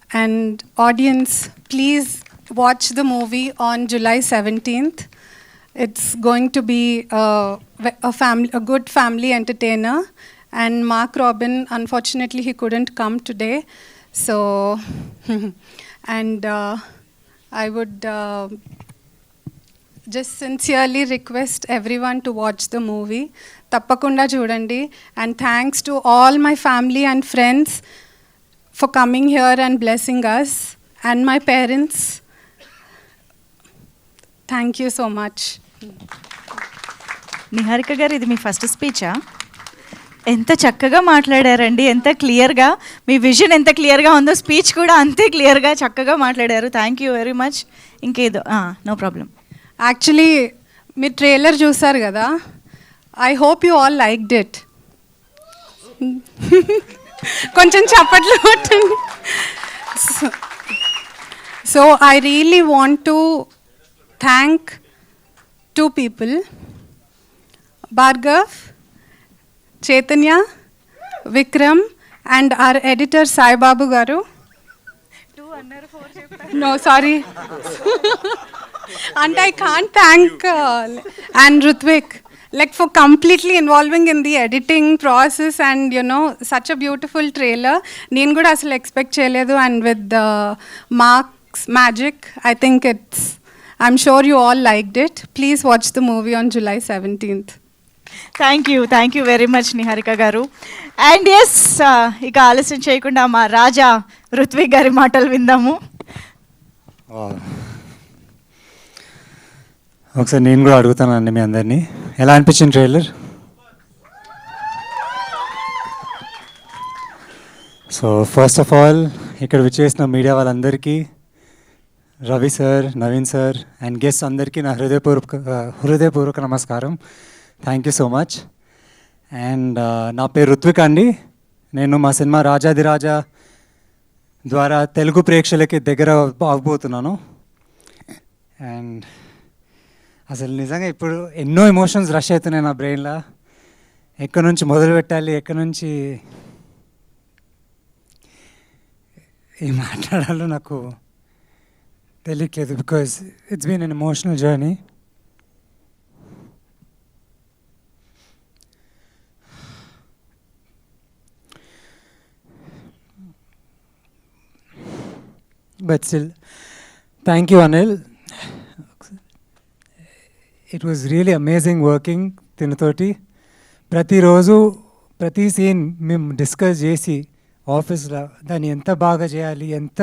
And audience, please watch the movie on July 17th. It's going to be a good family entertainer. And Mark Robin, unfortunately, he couldn't come today. So, and I would just sincerely request everyone to watch the movie. Tappakunda chudandi. And thanks to all my family and friends for coming here and blessing us. And my parents. Thank you so much. Niharika గారు, ఇది మీ first స్పీచా? ఎంత చక్కగా మాట్లాడారండి, ఎంత క్లియర్గా, మీ vision ఎంత క్లియర్గా ఉందో స్పీచ్ కూడా అంతే క్లియర్గా చక్కగా మాట్లాడారు. Thank you very much. ఇంకేదో నో ప్రాబ్లం. యాక్చువల్లీ మీరు ట్రైలర్ చూసారు కదా, I hope you all liked it. కొంచెం చప్పట్లు కొట్టండి. So I really want to thank 2 people, Bhargav, Chaitanya, Vikram, and our editor Sai Babu Garu. 2 అన్నారు, 4 చెప్పారు. No, sorry. And I can't thank and Ritvik, like for completely involving in the editing process and such a beautiful trailer. Nenu kuda asalu expect cheyaledu, and with the Mark's magic, I think I'm sure you all liked it. Please watch the movie on July 17th. Thank you very much Niharika గారు. And yes, ఇక ఆలస్యం చేయకుండా మా రాజా రుత్విక్ గారి మాటలు విందాము. ఒకసారి నేను కూడా అడుగుతానండి మీ అందరినీ, ఎలా అనిపించింది trailer? So first of all ఇక్కడ విచ్చేసిన మీడియా వాళ్ళందరికీ, Ravi sir, Naveen sir and guest అందరికీ నా హృదయపూర్వక నమస్కారం. Thank you so much. And నా పేరు రుత్విక్ అండి. నేను మా సినిమా రాజాది రాజా ద్వారా తెలుగు ప్రేక్షకులకి దగ్గర అవబోతున్నాను. అండ్ అసలు నిజంగా ఇప్పుడు ఎన్నో ఎమోషన్స్ రష్ అవుతున్నాయి నా బ్రెయిన్లో. ఎక్కడి నుంచి మొదలు పెట్టాలి, ఎక్కడి నుంచి ఏం మాట్లాడాలో నాకు తెలియట్లేదు. Because it's been an emotional journey. But still, thank you, Anil. It was really amazing working తినతోటి. ప్రతిరోజు ప్రతి సీన్ మేము డిస్కస్ చేసి ఆఫీస్లో దాన్ని ఎంత బాగా చేయాలి, ఎంత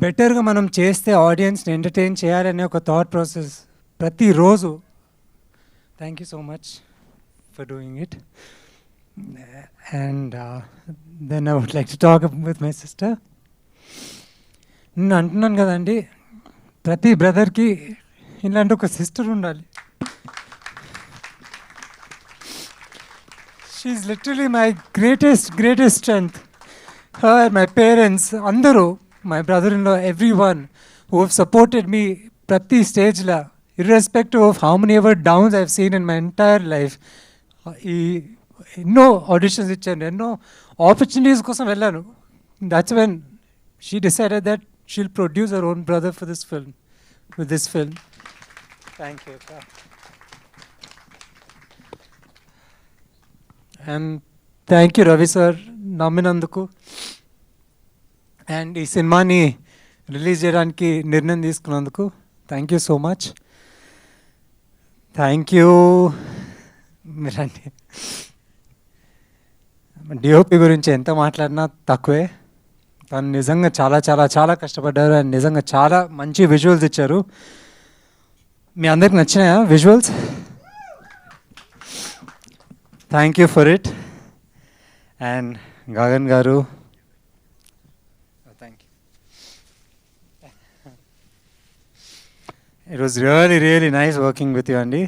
బెటర్గా మనం చేస్తే ఆడియన్స్ని ఎంటర్టైన్ చేయాలనే ఒక థాట్ ప్రాసెస్ ప్రతిరోజు. Thank you so much for doing it. And then I would like to talk with my sister. నేను అంటున్నాను కదండి, ప్రతి బ్రదర్కి ఇలాంటి ఒక సిస్టర్ ఉండాలి. She's literally my greatest strength. Her, my parents, అందరూ, my brother in law, every one who have supported me ప్రతి స్టేజ్లో, irrespective of how many ever downs I have seen in my entire life. ఈ ఎన్నో auditions ఇచ్చాను, ఎన్నో opportunities కోసం వెళ్ళాను. That's when she decided that she'll produce her own brother for this film, with this film. Thank you. And thank you, Ravi sir, naminanduku. And ee cinemani release చేయడానికి నిర్ణయం తీసుకున్నందుకు thank you so much. Thank you. మీరండి DOP గురించి ఎంత మాట్లాడినా తక్కువే. తను నిజంగా చాలా చాలా చాలా కష్టపడ్డారు అండ్ నిజంగా చాలా మంచి విజువల్స్ ఇచ్చారు. మీ అందరికి నచ్చినాయా visuals? Thank you for it. And Gagan గారు thank you. It was really really nice working with you అండి.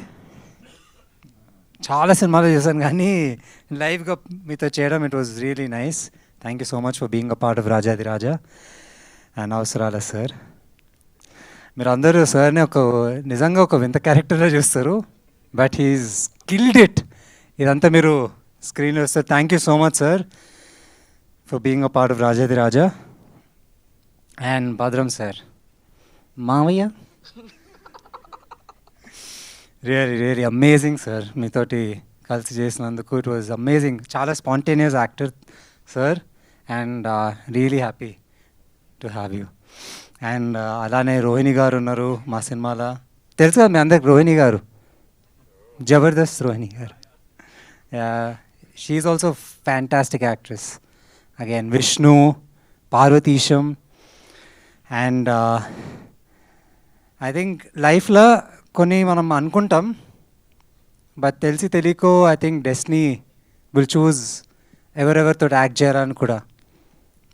చాలా సినిమాలు చేశాను కానీ లైవ్గా మీతో చేయడం it was really nice. Thank you so much for being a part of Rajadhi Raja and అవసరాల సార్. మీరు అందరూ సార్ని నిజంగా ఒక వింత క్యారెక్టర్లో చూస్తారు, బట్ హీఈస్ కిల్డ్ ఇట్. ఇదంతా మీరు స్క్రీన్లో వస్తారు. Thank you so much sir for being a part of Rajadhi Raja. And భద్రం సార్, మావయ్య రియలీ రియలీ అమేజింగ్ సార్. మీతోటి కలిసి చేసినందుకు ఇట్ వాజ్ అమేజింగ్. చాలా spontaneous actor sir and really happy to have you. And అలానే రోహిణి గారు ఉన్నారు మా సినిమాలో. తెలుసు కదా మీ అందరికి రోహిణి గారు, జబర్దస్త్ రోహిణి గారు. She's also fantastic actress. Again Vishnu, Parvateesam. And I think లైఫ్లో కొన్ని మనం అనుకుంటాం, బట్ తెలిసి తెలియకో I think destiny will choose ఎవరెవరితో యాక్ట్ చేయాలని కూడా.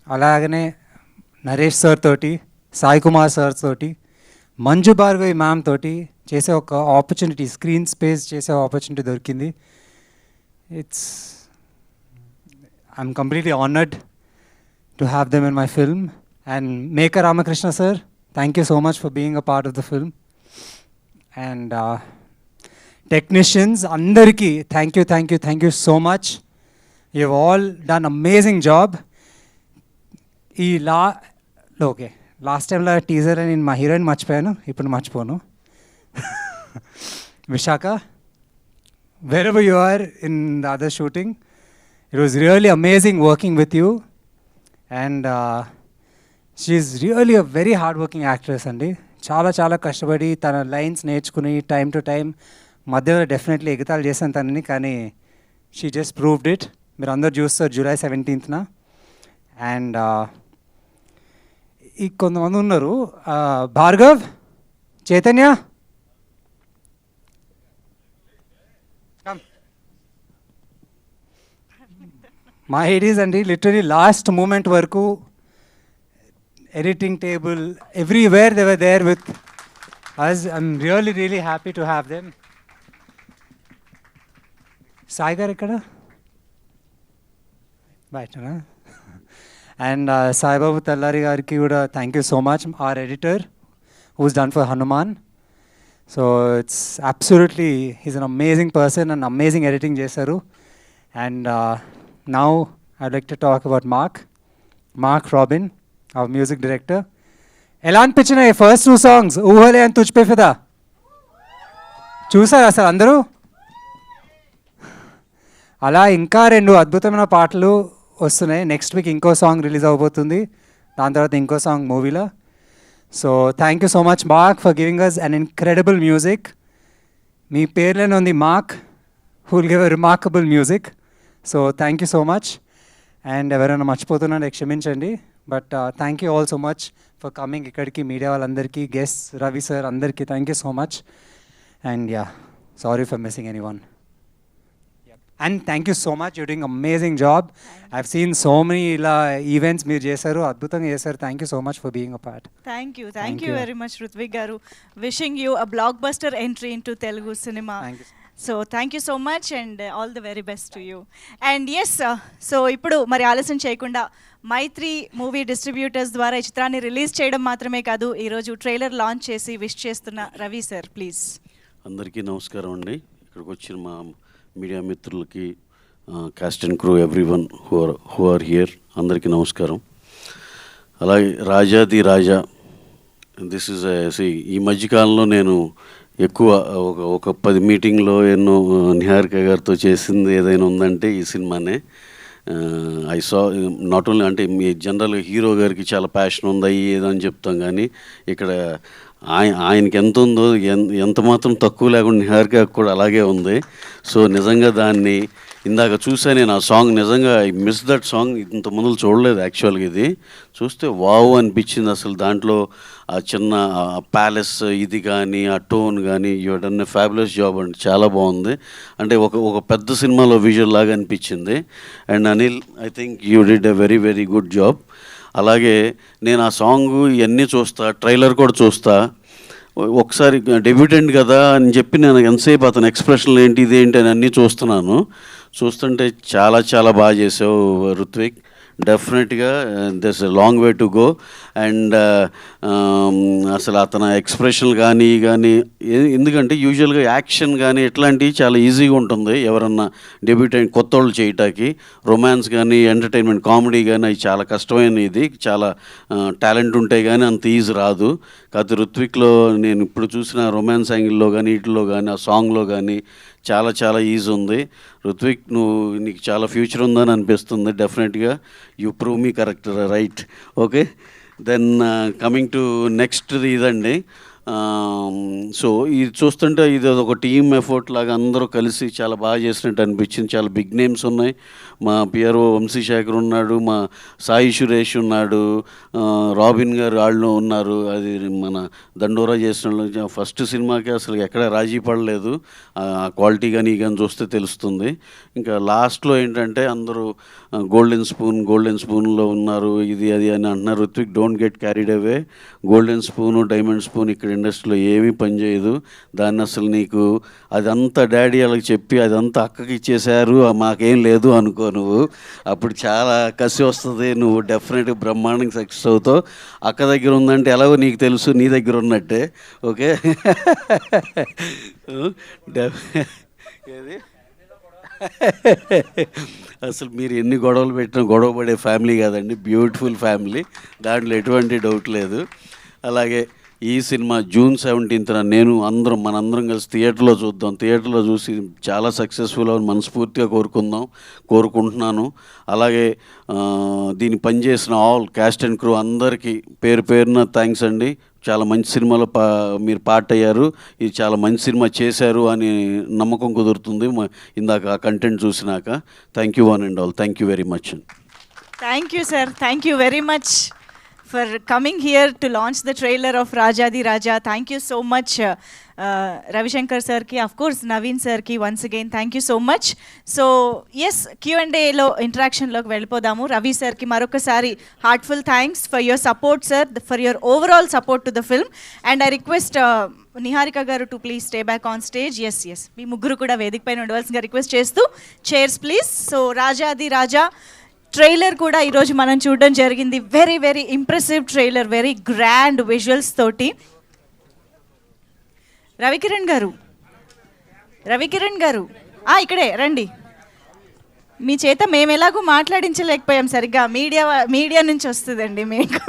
అలాగనే నరేష్ సార్ తోటి, సాయి కుమార్ సార్ తోటి, మంజు భార్గవి మ్యామ్ తోటి చేసే ఒక ఆపర్చునిటీ, స్క్రీన్ స్పేస్ చేసే ఆపర్చునిటీ దొరికింది. I'm completely honoured to have them in my film. And Meka Ramakrishna sir, thank you so much for being a part of the film. And technicians అందరికీ thank you thank you thank you so much. You have all done amazing job. ఈ okay last టైంలో teaser అని నేను మా heroine మర్చిపోయాను, ఇప్పుడు మర్చిపోను. Visakha, wherever you are in the other shooting, it was really amazing working with you. And she's really a very hard working actress అండి. చాలా చాలా కష్టపడి తన లైన్స్ నేర్చుకుని టైం టు టైం మధ్యలో డెఫినెట్లీ ఎగతాళి చేశాను తనని, కానీ షీ జస్ట్ ప్రూవ్డ్ ఇట్. మీరు అందరు చూస్తారు July 17th. అండ్ ఈ కొంతమంది ఉన్నారు, భార్గవ్, చైతన్య, మా ఐడియాస్ అండి లిటరలీ లాస్ట్ మూమెంట్ వరకు editing table everywhere they were there with us. I'm really really happy to have them. Sai గారు ఇక్కడ బయటనా? అండ్ సాయిబాబు తల్లారి గారికి కూడా thank you so much, our editor who's done for Hanuman. So it's absolutely he's an amazing person and amazing editing చేశారు. And now I'd like to talk about Mark Robin, our music director. ఎలా అనిపించినాయి first 2 songs, ఊహలే అని తుజ్పే ఫిదా? చూసారు అసలు అందరూ? అలా ఇంకా 2 అద్భుతమైన పాటలు వస్తున్నాయి. నెక్స్ట్ వీక్ ఇంకో సాంగ్ రిలీజ్ అవబోతుంది, దాని తర్వాత ఇంకో సాంగ్ మూవీలో. So thank you so much Mark for giving us an incredible music. మీ పేర్లోనే ఉంది Mark, who will give a remarkable music. So thank you so much. And ఎవరైనా మర్చిపోతున్నారో క్షమించండి, but thank you all so much for coming ఇక్కడికి. Media వాళ్ళందరికీ, guest Ravi sir అందరికీ thank you so much. And yeah, sorry for missing any one. And thank you so much, you doing amazing job. I have seen so many ఇలా events మీరు చేశారు, అద్భుతంగా చేశారు. Thank you so much for being a part. Thank you very much Ruthvik garu. Wishing you a blockbuster entry into Telugu cinema. So thank you so much and all the very best to you. And yes, so ఇప్పుడు మరి ఆలస్యం చేయకుండా మైత్రి movie distributors ద్వారా ఈ చిత్రాన్ని release చేయడం మాత్రమే కాదు, ఈరోజు ట్రైలర్ లాంచ్ చేసి విష్ చేస్తున్న రవి సార్ ప్లీజ్. అందరికీ నమస్కారం అండి. ఇక్కడికి వచ్చిన మా మీడియా మిత్రులకి, cast and crew, everyone who are here, అందరికీ నమస్కారం. అలాగే రాజాది రాజా, దిస్ ఇస్ ఈ మధ్యకాలంలో నేను ఎక్కువ ఒక 10 మీటింగ్లో ఎన్నో నిహారిక గారితో చేసింది ఏదైనా ఉందంటే ఈ సినిమానే. ఐ సా నాట్ ఓన్లీ అంటే మీ జనరల్గా హీరో గారికి చాలా ప్యాషన్ ఉంది ఏదని చెప్తాం, కానీ ఇక్కడ ఆయనకి ఎంత ఉందో ఎంత మాత్రం తక్కువ లేకుండా నిహారిక కూడా అలాగే ఉంది. సో నిజంగా దాన్ని ఇందాక చూసా నేను ఆ సాంగ్, నిజంగా ఐ మిస్ దట్ సాంగ్. ఇంత ముందు చూడలేదు యాక్చువల్గా, ఇది చూస్తే వావ్ అనిపించింది అసలు. దాంట్లో ఆ చిన్న ప్యాలెస్ ఇది కానీ ఆ టోన్ కానీ you done a fabulous job అండి, చాలా బాగుంది. అంటే ఒక పెద్ద సినిమాలో విజువల్ లాగా అనిపించింది. And Anil, I think you did a very very good job. అలాగే నేను ఆ సాంగ్ ఇవన్నీ చూస్తా, ట్రైలర్ కూడా చూస్తా. ఒకసారి డెబ్యూటెంట్ కదా అని చెప్పి నేను ఎంతసేపు అతని ఎక్స్ప్రెషన్లు ఏంటి ఇదేంటి అని అన్నీ చూస్తుంటే చాలా చాలా బాగా చేసావు రుత్విక్. డెఫినెట్గా there's a long way to go. And అసలు అతని ఎక్స్ప్రెషన్లు కానీ ఎందుకంటే యూజువల్గా యాక్షన్ కానీ ఇట్లాంటివి చాలా ఈజీగా ఉంటుంది ఎవరన్నా డెబ్యూటెంట్ కొత్త వాళ్ళు చేయటానికి. రొమాన్స్ కానీ ఎంటర్టైన్మెంట్ కామెడీ కానీ అవి చాలా కష్టమైన ఇది, చాలా టాలెంట్ ఉంటే కానీ అంత ఈజీ రాదు. కాకపోతే రుత్విక్లో నేను ఇప్పుడు చూసిన రొమాన్స్ యాంగిల్లో కానీ వీటిలో కానీ ఆ సాంగ్లో కానీ చాలా చాలా ఈజీ ఉంది. రుత్విక్, నీకు చాలా ఫ్యూచర్ ఉందని అనిపిస్తుంది. డెఫినెట్గా you prove me correct, right? Okay, then coming to next ఇదండి. సో ఇది చూస్తుంటే ఇది ఒక టీమ్ ఎఫర్ట్ లాగా అందరూ కలిసి చాలా బాగా చేసినట్టు అనిపించింది. చాలా బిగ్ నేమ్స్ ఉన్నాయి. మా పిఆర్ఓ వంశీశేఖర్ ఉన్నాడు, మా సాయి సురేష్ ఉన్నాడు, రాబిన్ గారు వాళ్ళు ఉన్నారు. అది మన దండోరా చేసిన ఫస్ట్ సినిమాకి అసలు ఎక్కడ రాజీ పడలేదు. ఆ క్వాలిటీ కానీ చూస్తే తెలుస్తుంది. ఇంకా లాస్ట్లో ఏంటంటే అందరూ గోల్డెన్ స్పూన్లో ఉన్నారు, ఇది అది అని అంటున్నారు. Ruthvik, don't get carried away. Golden spoon diamond spoon ఇక్కడ ఇండస్ట్రీలో ఏమీ పనిచేయదు. దాన్ని అసలు నీకు అదంతా డాడీ వాళ్ళకి చెప్పి అదంతా అక్కకి ఇచ్చేశారు, మాకేం లేదు అనుకో నువ్వు. అప్పుడు చాలా కసి వస్తుంది. నువ్వు డెఫినెట్గా బ్రహ్మాండంగా సక్సెస్ అవుతావు. అక్క దగ్గర ఉందంటే ఎలాగో నీకు తెలుసు, నీ దగ్గర ఉన్నట్టే. ఓకే, ఏది అసలు మీరు ఎన్ని గొడవలు పెట్టినా గొడవ పడే ఫ్యామిలీ కాదండి, బ్యూటిఫుల్ ఫ్యామిలీ, దాంట్లో ఎటువంటి డౌట్ లేదు. అలాగే ఈ సినిమా June 17th మనందరం కలిసి థియేటర్లో చూద్దాం. థియేటర్లో చూసి చాలా సక్సెస్ఫుల్ అని మనస్ఫూర్తిగా కోరుకుంటున్నాను. అలాగే దీన్ని పనిచేసిన ఆల్ క్యాస్ట్ అండ్ క్రూ అందరికీ పేరున థ్యాంక్స్ అండి. చాలా మంచి సినిమాలో మీరు పార్ట్ అయ్యారు. ఇది చాలా మంచి సినిమా చేశారు అని నమ్మకం కుదురుతుంది ఇందాక కంటెంట్ చూసినాక. Thank you one and all. Thank you very much. Thank you sir, thank you very much for coming here to launch the trailer of Rajadi Raja. Thank you so much, Ravi Shankar sir ki, of course Naveen sir ki, once again thank you so much. So yes, Q&A lo interaction loki vellipodamu. Ravi sir ki marokasari heartful thanks for your support sir, for your overall support to the film. And I request Niharika garu to please stay back on stage. Yes, మీ ముగ్గురు కూడా వేదిక పైన ఉండవలసిందిగా request చేస్తూ chairs please. So Rajadi Raja trailer కూడా ఈరోజు మనం చూడడం జరిగింది. Very very impressive trailer, very grand visuals తోటి. రవికిరణ్ గారు ఇక్కడే రండి. మీ చేత మేము ఎలాగో మాట్లాడించలేకపోయాం సరిగ్గా, మీడియా నుంచి వస్తుందండి మీకు.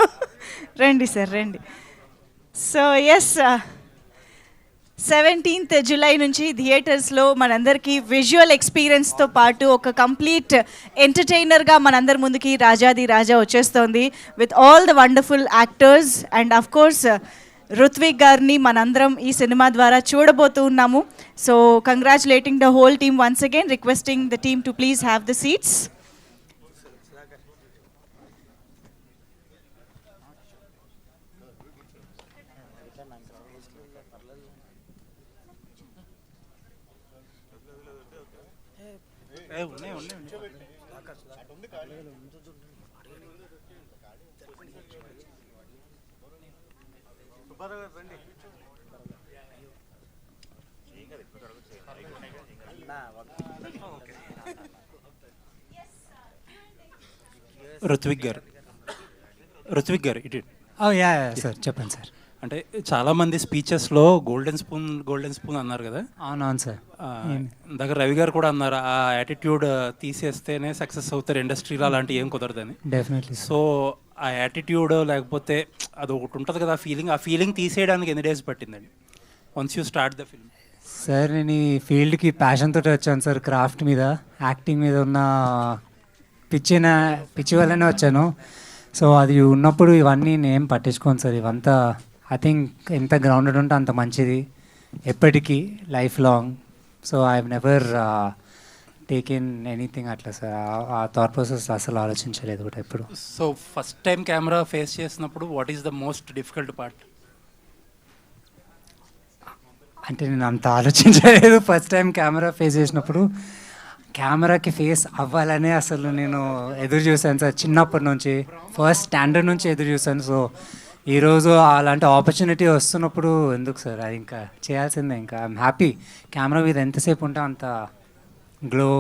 రండి సార్, రండి. సో ఎస్, 17th July నుంచి థియేటర్స్లో మనందరికీ విజువల్ ఎక్స్పీరియన్స్తో పాటు ఒక కంప్లీట్ ఎంటర్టైనర్గా మనందరి ముందుకి రాజాది రాజా వచ్చేస్తోంది with all the wonderful actors. And of course Ruthvik గారిని మనందరం ఈ సినిమా ద్వారా చూడబోతూ ఉన్నాము. So congratulating the whole team once again, requesting the team to please have the seats. Ruthvik garu ఇటు యా సార్, చెప్పండి సార్. అంటే చాలామంది స్పీచెస్లో గోల్డెన్ స్పూన్ అన్నారు కదా. అవునవును సార్. దగ్గర రవి గారు కూడా అన్నారు ఆ యాటిట్యూడ్ తీసేస్తేనే సక్సెస్ అవుతారు ఇండస్ట్రీలో, అలాంటి ఏం కుదరదని. డెఫినెట్లీ. సో ఆ యాటిట్యూడ్ లేకపోతే అది ఒకటి ఉంటుంది కదా, ఆ ఫీలింగ్ తీసేయడానికి ఎన్ని డేస్ పట్టిందండి once you start the film? Sir, నేను ఈ ఫీల్డ్కి ప్యాషన్ తోటి వచ్చాను సార్. క్రాఫ్ట్ మీద, యాక్టింగ్ మీద ఉన్న పిచ్చి వల్లనే వచ్చాను. సో అది ఉన్నప్పుడు ఇవన్నీ నేను పట్టించుకోను సార్. ఇవంతా ఐ థింక్ ఎంత గ్రౌండెడ్ ఉంటే అంత మంచిది ఎప్పటికీ, life long. So I have never taken anything అట్లా సార్. ఆ థాట్ ప్రాసెస్ అసలు ఆలోచించలేదు కూడా ఎప్పుడు. So first time camera face చేసినప్పుడు what is the most difficult part? అంటే నేను అంత ఆలోచించలేదు. ఫస్ట్ టైం కెమెరా ఫేస్ చేసినప్పుడు కెమెరాకి ఫేస్ అవ్వాలనే అసలు నేను ఎదురు చూశాను సార్. చిన్నప్పటి నుంచి ఫస్ట్ స్టాండర్డ్ నుంచి ఎదురు చూశాను. సో ఈరోజు అలాంటి ఆపర్చునిటీ వస్తున్నప్పుడు ఎందుకు సార్, అది ఇంకా చేయాల్సిందే. ఇంకా ఐఎమ్ హ్యాపీ. కెమెరా మీద ఎంతసేపు ఉంటే అంత గ్లో,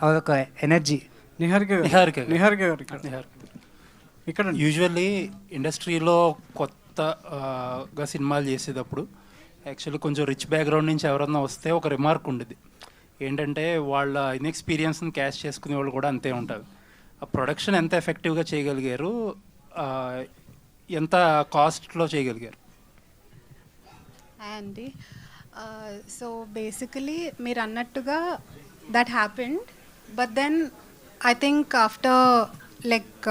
అదొక ఎనర్జీ. నిహారిక ఇక్కడ యూజువల్లీ ఇండస్ట్రీలో కొత్తగా సినిమాలు చేసేటప్పుడు యాక్చువల్లీ కొంచెం రిచ్ బ్యాక్గ్రౌండ్ నుంచి ఎవరన్నా వస్తే ఒక రిమార్క్ ఉండేది ఏంటంటే, వాళ్ళ ఇన్ఎక్స్పీరియన్స్ని క్యాష్ చేసుకునే వాళ్ళు కూడా అంతే ఉంటుంది. ఆ ప్రొడక్షన్ ఎంత ఎఫెక్టివ్గా చేయగలిగారు, ఎంత కాస్ట్లో చేయగలిగారు? అండి సో బేసికలీ మీరు అన్నట్టుగా that happened, but then I think after like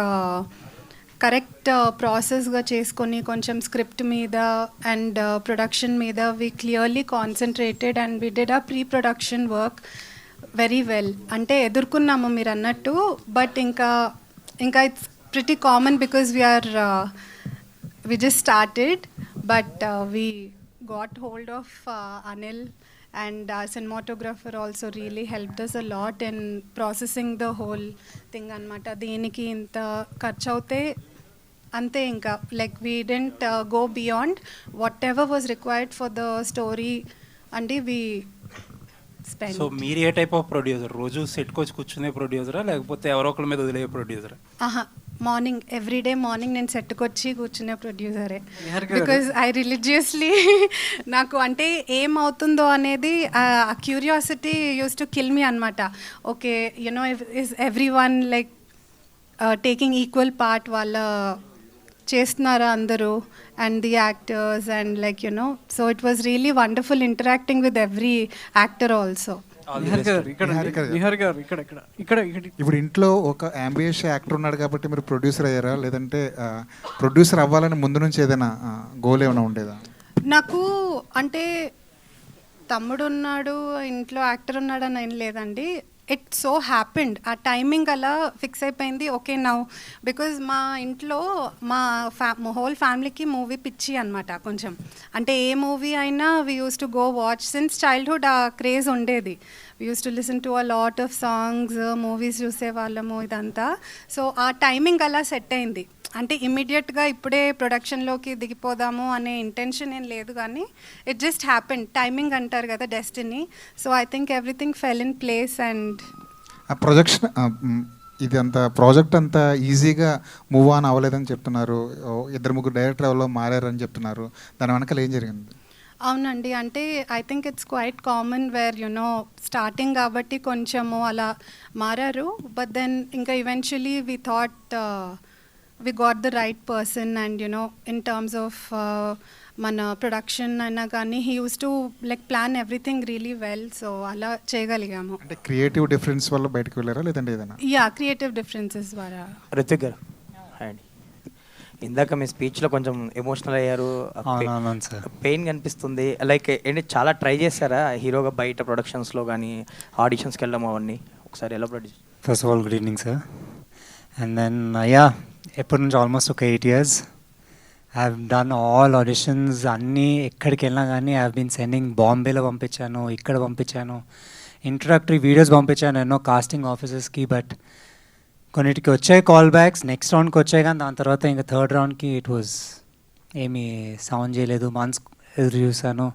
correct ప్రాసెస్గా చేసుకొని కొంచెం స్క్రిప్ట్ మీద అండ్ ప్రొడక్షన్ మీద we clearly concentrated and we did ఆ pre production work very well. అంటే ఎదుర్కొన్నాము మీరు అన్నట్టు, బట్ ఇంకా it's pretty common because we just started, but we got hold of Anil, and our cinematographer also really helped us a lot in processing the whole thing anamata. Deeniki inta kharchu avute ante inka like we didn't go beyond whatever was required for the story and we spent. So మీరు ఏ type of producer? రోజు సెట్కి వచ్చి కూర్చునే ప్రొడ్యూసరా లేకపోతే ఎవరో ఒకరి మీద వదిలే ప్రొడ్యూసరా? మార్నింగ్ ఎవ్రీడే మార్నింగ్ నేను సెట్కి వచ్చి కూర్చునే ప్రొడ్యూసరే. బికాజ్ ఐ రిలీజియస్లీ నాకు అంటే ఏమవుతుందో అనేది ఆ curiosity used to kill me అనమాట. Okay you know is every one like taking equal part, వాళ్ళ చేస్తున్నారా అందరూ and the actors and like you know. So it was really wonderful interacting with every actor also. ఇప్పుడు ఇంట్లో ఒక అంబియస్ యాక్టర్ ఉన్నాడు కాబట్టి మీరు ప్రొడ్యూసర్ అయ్యారా, లేదంటే ప్రొడ్యూసర్ అవ్వాలని ముందు నుంచి ఏదైనా గోల్ ఏమైనా ఉండేదా? నాకు అంటే తమ్ముడు ఉన్నాడు, ఇంట్లో యాక్టర్ ఉన్నాడు అని ఏం లేదండి. ఇట్ సో హ్యాపెండ్, ఆ టైమింగ్ అలా ఫిక్స్ అయిపోయింది. ఓకే నౌ బికాజ్ మా ఇంట్లో మా హోల్ ఫ్యామిలీకి మూవీ పిచ్చి అనమాట కొంచెం. అంటే ఏ మూవీ అయినా we used to go watch since childhood. ఆ క్రేజ్ ఉండేది. We used to listen to a lot of songs, movies చూసేవాళ్ళము ఇదంతా. సో ఆ టైమింగ్ అలా సెట్ అయింది. అంటే ఇమ్మీడియట్గా ఇప్పుడే ప్రొడక్షన్లోకి దిగిపోదాము అనే ఇంటెన్షన్ ఏం లేదు, కానీ ఇట్ జస్ట్ హ్యాపెన్. టైమింగ్ అంటారు కదా, destiny. So I think everything fell in place. And ఆ ప్రొజెక్షన్ ఇది అంత ప్రాజెక్ట్ అంతా ఈజీగా మూవ్ ఆన్ అవ్వలేదని చెప్తున్నారు. 2-3 డైరెక్టర్ ఎవరో మారారని చెప్తున్నారు. దాని వెనకాల ఏం జరిగింది? అవునండి, అంటే I think it's quite common where you know starting కాబట్టి కొంచెము అలా మారారు. బట్ దెన్ ఇంకా eventually we thought we got the right person, and you know in terms of mana production aina gaani he used to like plan everything really well. So ala cheyagaligamu. అంటే creative difference వల్ల బయటకు వెళ్ళారా లేదంటే ఏదైనా? Yeah, creative differences wara. Ritwik గారు అండి, ఇందాక మీ స్పీచ్లో కొంచెం ఎమోషనల్ అయ్యారు, పెయిన్ కనిపిస్తుంది. లైక్ ఏంటి, చాలా ట్రై చేశారా హీరోగా బయట ప్రొడక్షన్స్లో కానీ ఆడిషన్స్కి వెళ్ళడం అవన్నీ? ఒకసారి ఎలా produce? First of all good evening sir. And then yeah ఎప్పటి నుంచి ఆల్మోస్ట్ ఒక 8 years I have done all auditions. అన్నీ ఎక్కడికి వెళ్ళినా కానీ ఐ హ్యావ్ బీన్ సెండింగ్. బాంబేలో పంపించాను, ఇక్కడ పంపించాను, ఇంట్రడక్టరీ వీడియోస్ పంపించాను ఎన్నో కాస్టింగ్ ఆఫీసెస్కి. బట్ కొన్నిటికి వచ్చాయి కాల్ బ్యాక్స్, నెక్స్ట్ రౌండ్కి వచ్చాయి, కానీ దాని తర్వాత ఇంకా థర్డ్ రౌండ్కి ఇట్ వాజ్ ఏమీ సౌండ్ చేయలేదు. మంత్స్ ఎదురు చూశాను.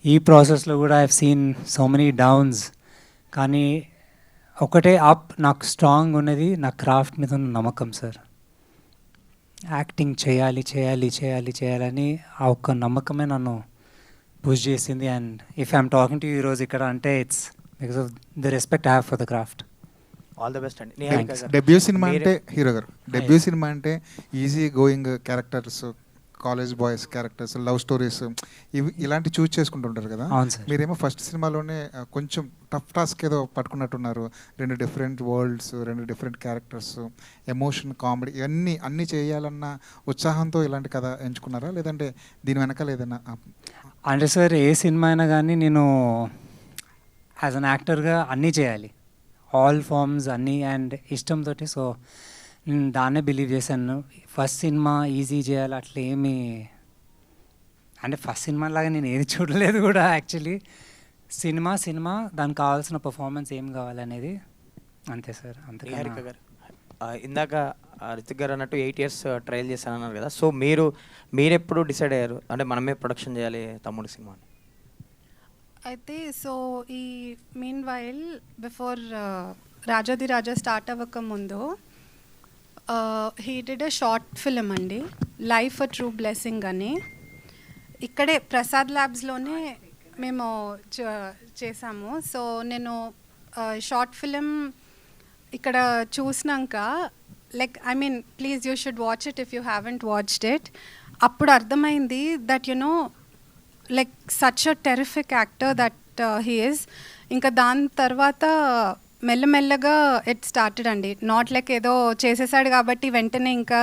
ఈ ప్రాసెస్లో కూడా I have seen so many downs, కానీ ఒకటే అప్ నాకు స్ట్రాంగ్ ఉన్నది నా క్రాఫ్ట్ మీద ఉన్న నమ్మకం సార్. యాక్టింగ్ చేయాలి చేయాలి చేయాలి చేయాలని ఆ ఒక్క నమ్మకమే నన్ను పుష్ చేసింది. And if I'm talking to ఈరోజు ఇక్కడ అంటే it's because of the respect I have for the craft. All the best అండి. డెబ్యూ సినిమా అంటే హీరో గారు, డెబ్యూ సినిమా అంటే easy going characters college boys characters, love stories, ఇవి ఇలాంటి చూస్ చేసుకుంటుంటారు కదా. అవును సార్. మీరేమో ఫస్ట్ సినిమాలోనే కొంచెం టఫ్ టాస్క్ ఏదో పట్టుకున్నట్టున్నారు. 2 different world's, 2 different characters, emotion, comedy ఇవన్నీ అన్నీ చేయాలన్న ఉత్సాహంతో ఇలాంటి కథ ఎంచుకున్నారా, లేదంటే దీని వెనకాల ఏదైనా? అంటే సార్ ఏ సినిమా అయినా కానీ నేను యాజ్ అన్ యాక్టర్గా అన్నీ చేయాలి, ఆల్ ఫార్మ్స్ అన్నీ, అండ్ ఇష్టంతో. సో నేను దాన్నే బిలీవ్ చేశాను. ఫస్ట్ సినిమా ఈజీ చేయాలి అట్లా ఏమి, అంటే ఫస్ట్ సినిమా లాగా నేను ఏది చూడలేదు కూడా యాక్చువల్లీ. సినిమా దానికి కావాల్సిన పర్ఫార్మెన్స్ ఏం కావాలనేది అంతే సార్. అంతే. నిహారిక గారు, ఇందాక రితిక్ గారు అన్నట్టు 8 years ట్రయల్ చేశానన్నారు కదా, సో మీరు ఎప్పుడు డిసైడ్ అయ్యారు అంటే మనమే ప్రొడక్షన్ చేయాలి తమ్ముడు సినిమాని? అయితే సో ఈ మీన్ వైల్ బిఫోర్ రాజాది రాజా స్టార్ట్ అవ్వక ముందు he did a short film అండి, లైఫ్ అ ట్రూ బ్లెస్సింగ్ అని. ఇక్కడే ప్రసాద్ ల్యాబ్స్లోనే మేము చేసాము. సో నేను షార్ట్ ఫిలిం ఇక్కడ చూసినాక like I mean please you should watch it if you haven't watched it. అప్పుడు అర్థమైంది that you know like such a terrific actor that he is. ఇంకా దాని తర్వాత మెల్లమెల్లగా ఇట్ స్టార్టెడ్ అండి. నాట్ లైక్ ఏదో చేసేసాడు కాబట్టి వెంటనే ఇంకా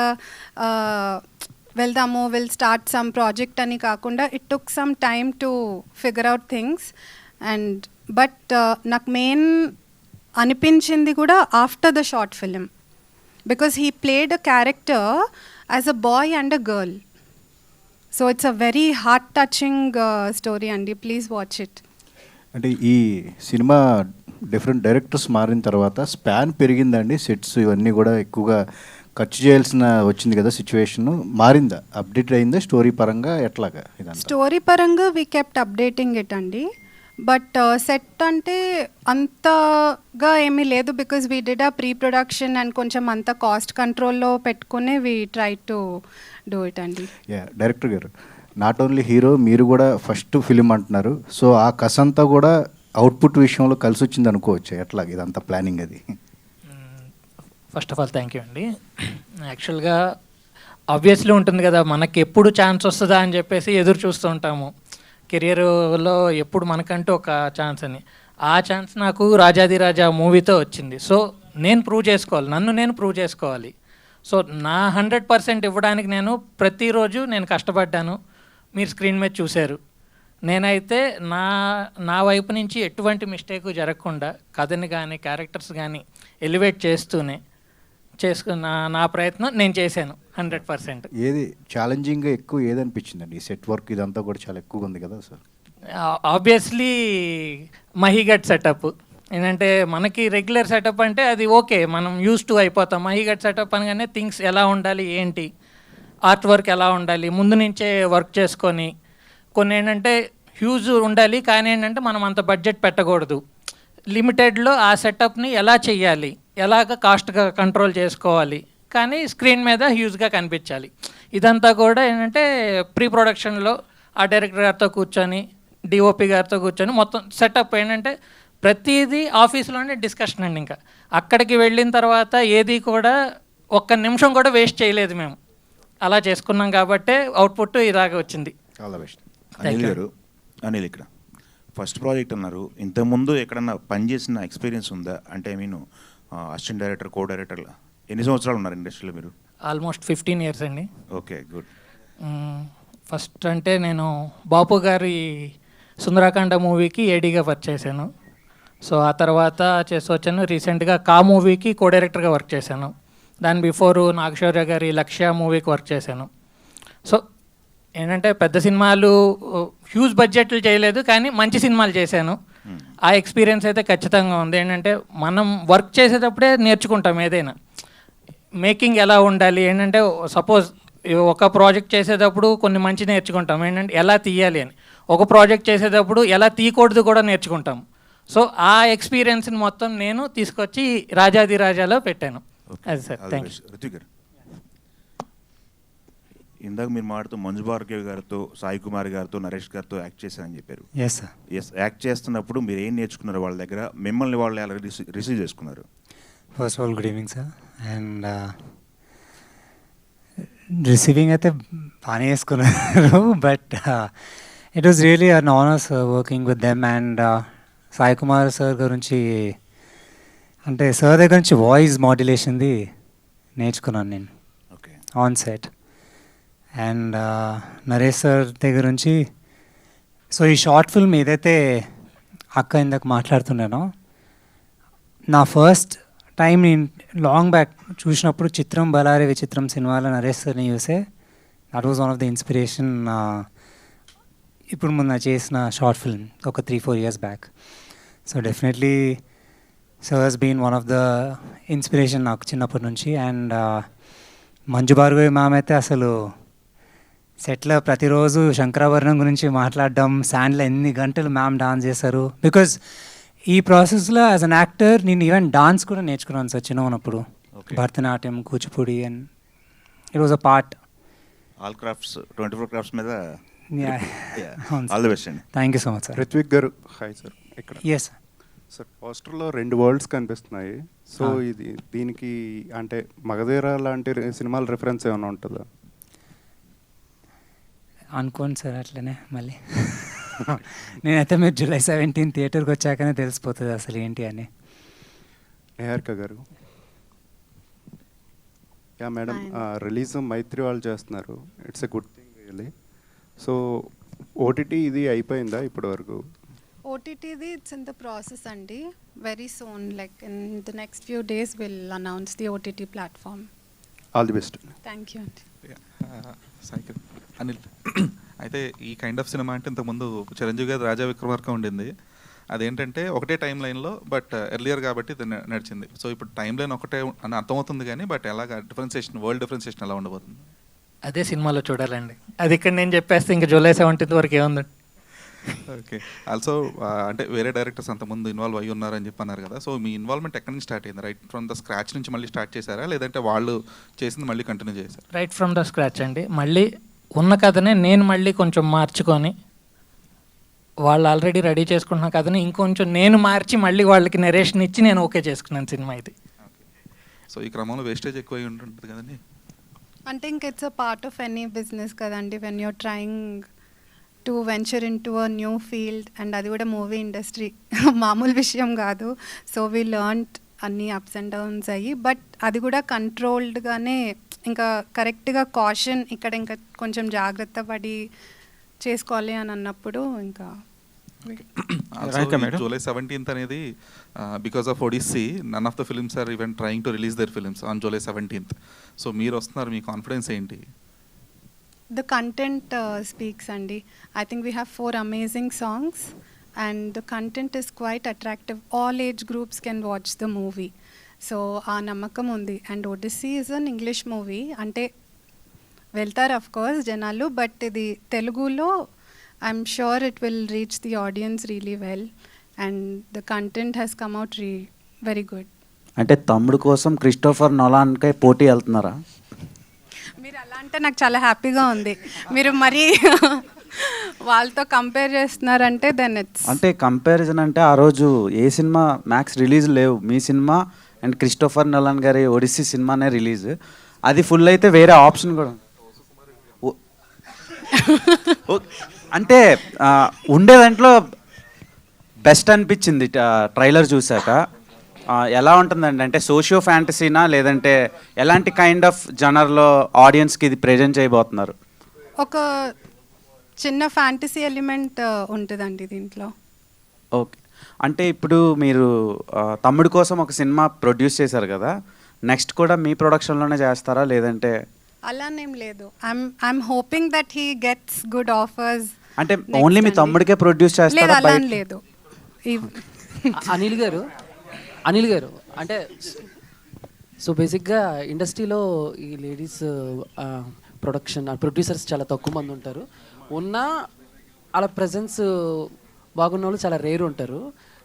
వెళ్దాము, విల్ స్టార్ట్ సమ్ ప్రాజెక్ట్ అని కాకుండా it took some time to figure out things. And but నాకు మెయిన్ అనిపించింది కూడా after the short film, because he played a character as a boy and a girl. So it's a very heart touching story అండి, please watch it. అంటే ఈ cinema different directors మారిన తర్వాత span పెరిగిందండి, sets ఇవన్నీ కూడా ఎక్కువగా ఖర్చు చేయాల్సిన వచ్చింది కదా, సిచ్యువేషన్ మారిందా, అప్డేట్ అయిందా స్టోరీ పరంగా, ఎట్లాగా? ఇదంతా స్టోరీ పరంగా వీ కెప్ట్ అప్డేటింగ్ ఇట్ అండి, బట్ సెట్ అంటే అంతగా ఏమీ లేదు, బికాజ్ వీ డిడ్ ఆ ప్రీ ప్రొడక్షన్ అండ్ కొంచెం అంత కాస్ట్ కంట్రోల్లో పెట్టుకుని we try to do it అండి. డైరెక్టర్ గారు, నాట్ ఓన్లీ హీరో, మీరు కూడా ఫస్ట్ ఫిలిం అంటున్నారు, సో ఆ కసంతా కూడా అవుట్పుట్ విషయంలో కలిసి వచ్చింది అనుకోవచ్చు, ఎట్లా ఇదంతా ప్లానింగ్ అది? First of all thank you అండి. యాక్చువల్గా ఆబ్వియస్లీ ఉంటుంది కదా, మనకి ఎప్పుడు ఛాన్స్ వస్తుందా అని చెప్పేసి ఎదురు చూస్తూ ఉంటాము కెరియర్లో, ఎప్పుడు మనకంటూ ఒక ఛాన్స్ అని. ఆ ఛాన్స్ నాకు రాజాది రాజా మూవీతో వచ్చింది. సో నేను ప్రూవ్ చేసుకోవాలి, నన్ను నేను ప్రూవ్ చేసుకోవాలి. సో నా 100% ఇవ్వడానికి నేను ప్రతిరోజు నేను కష్టపడ్డాను. మీరు స్క్రీన్ మీద చూశారు. నేనైతే నా వైపు నుంచి ఎటువంటి మిస్టేక్ జరగకుండా కథని కానీ క్యారెక్టర్స్ కానీ ఎలివేట్ చేస్తూనే నా ప్రయత్నం నేను చేశాను 100%. ఏది ఛాలెంజింగ్గా ఎక్కువ ఏదనిపించిందండి? ఈ సెట్ వర్క్ ఇదంతా కూడా చాలా ఎక్కువగా ఉంది కదా సార్. ఆబ్వియస్లీ మహీగట్ సెటప్ ఏంటంటే, మనకి రెగ్యులర్ సెటప్ అంటే అది ఓకే, మనం యూస్ టు అయిపోతాం. మహీగట్ సెటప్ అనగానే థింగ్స్ ఎలా ఉండాలి, ఏంటి ఆర్ట్ వర్క్ ఎలా ఉండాలి, ముందు నుంచే వర్క్ చేసుకొని, కొన్ని ఏంటంటే హ్యూజ్ ఉండాలి కానీ ఏంటంటే మనం అంత బడ్జెట్ పెట్టకూడదు, లిమిటెడ్లో ఆ సెటప్ని ఎలా చేయాలి, ఎలాగ కాస్ట్గా కంట్రోల్ చేసుకోవాలి, కానీ స్క్రీన్ మీద హ్యూజ్గా కనిపించాలి. ఇదంతా కూడా ఏంటంటే ప్రీ ప్రొడక్షన్లో ఆ డైరెక్టర్ గారితో కూర్చొని, డిఓపి గారితో కూర్చొని మొత్తం సెటప్ ఏంటంటే ప్రతిదీ ఆఫీస్లోనే డిస్కషన్ అండి. ఇంకా అక్కడికి వెళ్ళిన తర్వాత ఏది కూడా ఒక్క నిమిషం కూడా వేస్ట్ చేయలేదు మేము, అలా చేసుకున్నాం కాబట్టే అవుట్పుట్ ఇలాగ వచ్చింది. All the best. అనిల్ గారు, అనిల్ ఇక్కడ ఫస్ట్ ప్రాజెక్ట్ అన్నారు, ఇంతకుముందు ఎక్కడన్నా పనిచేసిన ఎక్స్పీరియన్స్ ఉందా? అంటే I mean assistant director, co director, ఎన్ని సంవత్సరాలు ఉన్నారు ఇండస్ట్రీలో మీరు? ఆల్మోస్ట్ 15 years అండి. Okay, good. ఫస్ట్ అంటే నేను బాపు గారి సుందరాకాండ మూవీకి ఏడీగా వర్క్ చేశాను. సో ఆ తర్వాత చేసి వచ్చాను. రీసెంట్గా కా మూవీకి కో డైరెక్టర్గా వర్క్ చేశాను. దాని బిఫోర్ నాగశౌర్య గారి లక్ష్య మూవీకి వర్క్ చేశాను. సో ఏంటంటే పెద్ద సినిమాలు హ్యూజ్ బడ్జెట్లు చేయలేదు కానీ మంచి సినిమాలు చేశాను. ఆ ఎక్స్పీరియన్స్ అయితే ఖచ్చితంగా ఉంది. ఏంటంటే మనం వర్క్ చేసేటప్పుడే నేర్చుకుంటాం ఏదైనా, మేకింగ్ ఎలా ఉండాలి. ఏంటంటే సపోజ్ ఒక ప్రాజెక్ట్ చేసేటప్పుడు కొన్ని మంచి నేర్చుకుంటాం, ఏంటంటే ఎలా తీయాలి అని. ఒక ప్రాజెక్ట్ చేసేటప్పుడు ఎలా తీయకూడదు కూడా నేర్చుకుంటాం. సో ఆ ఎక్స్పీరియన్స్ని మొత్తం నేను తీసుకొచ్చి రాజాది రాజాలో పెట్టాను. అది సార్. Thank you. రుతిక్ గారు, ఇందాక మీరు మాట్లాడుతూ మంజు భార్గవి గారితో, సాయి కుమార్ గారితో, నరేష్ గారితో యాక్ట్ చేశారని చెప్పారు. Yes sir. ఎస్, యాక్ట్ చేస్తున్నప్పుడు మీరు ఏం నేర్చుకున్నారు వాళ్ళ దగ్గర? మిమ్మల్ని వాళ్ళు ఎలా రిసీవ్ చేసుకున్నారు? First of all good evening sir. And receiving అయితే బాగానే చేసుకున్నారు, but it was really an honours working with them. And Sai Kumar sir గురించి అంటే సార్ దగ్గర నుంచి వాయిస్ మాడ్యులేషన్ది నేర్చుకున్నాను నేను on set. And Naresh sir దగ్గర నుంచి సో ఈ షార్ట్ ఫిల్మ్ ఏదైతే అక్క ఇందాక మాట్లాడుతున్నానో, నా ఫస్ట్ టైం నేను లాంగ్ బ్యాక్ చూసినప్పుడు చిత్రం బలారే విచిత్రం సినిమాలో నరేష్ సార్ని చూసే that was one of the inspiration. ఇప్పుడు మొన్న చేసిన షార్ట్ ఫిల్మ్ ఒక 3-4 years back. So definitely so has been one of the inspiration నాకు చిన్నప్పటి నుంచి. అండ్ మంజు భార్గవి మ్యామ్ అయితే అసలు సెట్లో ప్రతిరోజు శంకరాభరణం గురించి మాట్లాడడం, శాండ్లో ఎన్ని గంటలు మ్యామ్ డాన్స్ చేశారు. బికాజ్ ఈ ప్రాసెస్లో యాజ్ అన్ యాక్టర్ నేను ఈవెన్ డాన్స్ కూడా నేర్చుకున్నాను సార్ చిన్న ఉన్నప్పుడు. Bharatanatyam, Kuchipudi, and it was a part. All crafts 24 crafts మీద ఆల్ ది బెస్ట్ అండి. Thank you so much sir. Rithvik గారు హాయ్ సార్. ఇక్కడ ఎస్ సార్ పోస్టర్లో 2 వరల్డ్స్ కనిపిస్తున్నాయి. సో ఇది దీనికి అంటే మగధీర లాంటి సినిమాల రిఫరెన్స్ ఏమైనా ఉంటుందా? అనుకోండి సార్ అట్లనే మళ్ళీ. నేనైతే మీరు July 17 థియేటర్కి వచ్చాకనే తెలిసిపోతుంది అసలు ఏంటి అని. నిహారిక గారు. యా మేడం, రిలీజ్ మైత్రి వాళ్ళు చేస్తున్నారు. It's a good thing really. So OTT ఇది అయిపోయిందా ఇప్పటి వరకు? ఓటీటీది ఇట్స్ ఇన్ ద ప్రాసెస్ అండి. Very soon, like in the next few days will announce the OTT platform. All the best. Thank you అండి. Cycle Anil, అయితే ఈ కైండ్ ఆఫ్ సినిమా అంటే ఇంతకుముందు చిరంజీవి గారు రాజా విక్రమార్క ఉండింది. అదేంటంటే ఒకటే టైం లైన్లో బట్ ఎర్లియర్ కాబట్టి ఇది నడిచింది. సో ఇప్పుడు టైం లైన్ ఒకటే అని అర్థమవుతుంది కానీ బట్ ఎలాగ డిఫరెన్సియేషన్, వరల్డ్ డిఫరెన్సియేషన్ ఎలా ఉండబోతుంది? అదే సినిమాలో చూడాలండి. అది ఇక్కడ నేను చెప్పేస్తే ఇంకా July 17 వరకు ఏముందండి. ఓకే. ఆల్సో అంటే వేరే డైరెక్టర్స్ అంతకుముందు ఇన్వాల్వ్ అయ్యి ఉన్నారని చెప్పి అన్నారు కదా. సో మీ ఇన్వాల్వ్మెంట్ ఎక్కడి నుంచి స్టార్ట్ అయింది? రైట్ ఫ్రమ్ ద స్క్రాచ్ నుంచి మళ్ళీ స్టార్ట్ చేశారా, లేదంటే వాళ్ళు చేసింది మళ్ళీ కంటిన్యూ చేశారు? రైట్ ఫ్రమ్ ద స్క్రాచ్ అండి. మళ్ళీ ఉన్న కథనే నేను మళ్ళీ కొంచెం మార్చుకొని, వాళ్ళు ఆల్రెడీ రెడీ చేసుకుంటున్న కథని ఇంకొంచెం నేను మార్చి మళ్ళీ వాళ్ళకి నెరేషన్ ఇచ్చి నేను ఓకే చేసుకున్నాను సినిమా ఇది. సో ఈ క్రమంలో వేస్టేజ్ ఎక్కువ అయి ఉంటుంది కదండి. అంటే ఇంక it's a part of any business కదండి. When you're trying to venture into a new field, and అది కూడా మూవీ ఇండస్ట్రీ మామూలు విషయం కాదు. సో వీ లర్న్డ్ అన్ని అప్స్ అండ్ డౌన్స్ అయ్యి, బట్ అది కూడా కంట్రోల్డ్గానే, ఇంకా కరెక్ట్గా కాషన్ ఇక్కడ ఇంకా కొంచెం జాగ్రత్త పడి చేసుకోవాలి అని అన్నప్పుడు ఇంకా July 17th అనేది because of Odyssey none of the films are even trying to release their films on July 17th. సో మీరు వస్తున్నారు, మీ కాన్ఫిడెన్స్ ఏంటి? The content speaks, Andy. I think we have 4 amazing songs, and the content is quite attractive. All age groups can watch the movie. So aa namakam undi. And Odyssey is an English movie. Ante veltar of course janalu, but idi Telugulo I'm sure it will reach the audience really well, and the content has come out very good. అంటే తమ్ముడు కోసం Christopher నోలాన్కై పోటీ వెళ్తున్నారా? మీరు అలా అంటే నాకు చాలా హ్యాపీగా ఉంది. మీరు మరి వాళ్ళతో కంపేర్ చేస్తున్నారంటే దెన్ ఇట్స్ అంటే కంపారిజన్ అంటే ఆ రోజు ఏ సినిమా మ్యాక్స్ రిలీజ్ లేవు, మీ సినిమా అండ్ క్రిస్టోఫర్ నోలాన్ గారి ఒడిస్సీ సినిమానే రిలీజ్. అది ఫుల్ అయితే వేరే ఆప్షన్ కూడా అంటే ఉండే దాంట్లో బెస్ట్ అనిపించింది ట్రైలర్ చూసాక. ఎలా ఉంటుందండి అంటే సోషియో ఫ్యాంటసీనా లేదంటే ఎలాంటి కైండ్ ఆఫ్ జనర్లో ఆడియన్స్కి ఇది ప్రెజెంట్ చేయబోతున్నారు? ఒక చిన్న ఫ్యాంటసీ ఎలిమెంట్ ఉంటుందండి దీంట్లో. ఓకే, అంటే ఇప్పుడు మీరు తమ్ముడి కోసం ఒక సినిమా ప్రొడ్యూస్ చేశారు కదా, నెక్స్ట్ కూడా మీ ప్రొడక్షన్లోనే చేస్తారా లేదంటే? అలానేం లేదు. I'm hoping that he gets good offers. అంటే ఓన్లీ మీ తమ్ముడికే ప్రొడ్యూస్ చేస్తారా? అలా లేదు. అనిల్ గారు అంటే సో బేసిక్గా ఇండస్ట్రీలో ఈ లేడీస్ ప్రొడ్యూసర్స్ చాలా తక్కువ మంది ఉంటారు. ఉన్న వాళ్ళ ప్రెజెన్స్ బాగున్న వాళ్ళు చాలా రేర్ ఉంటారు.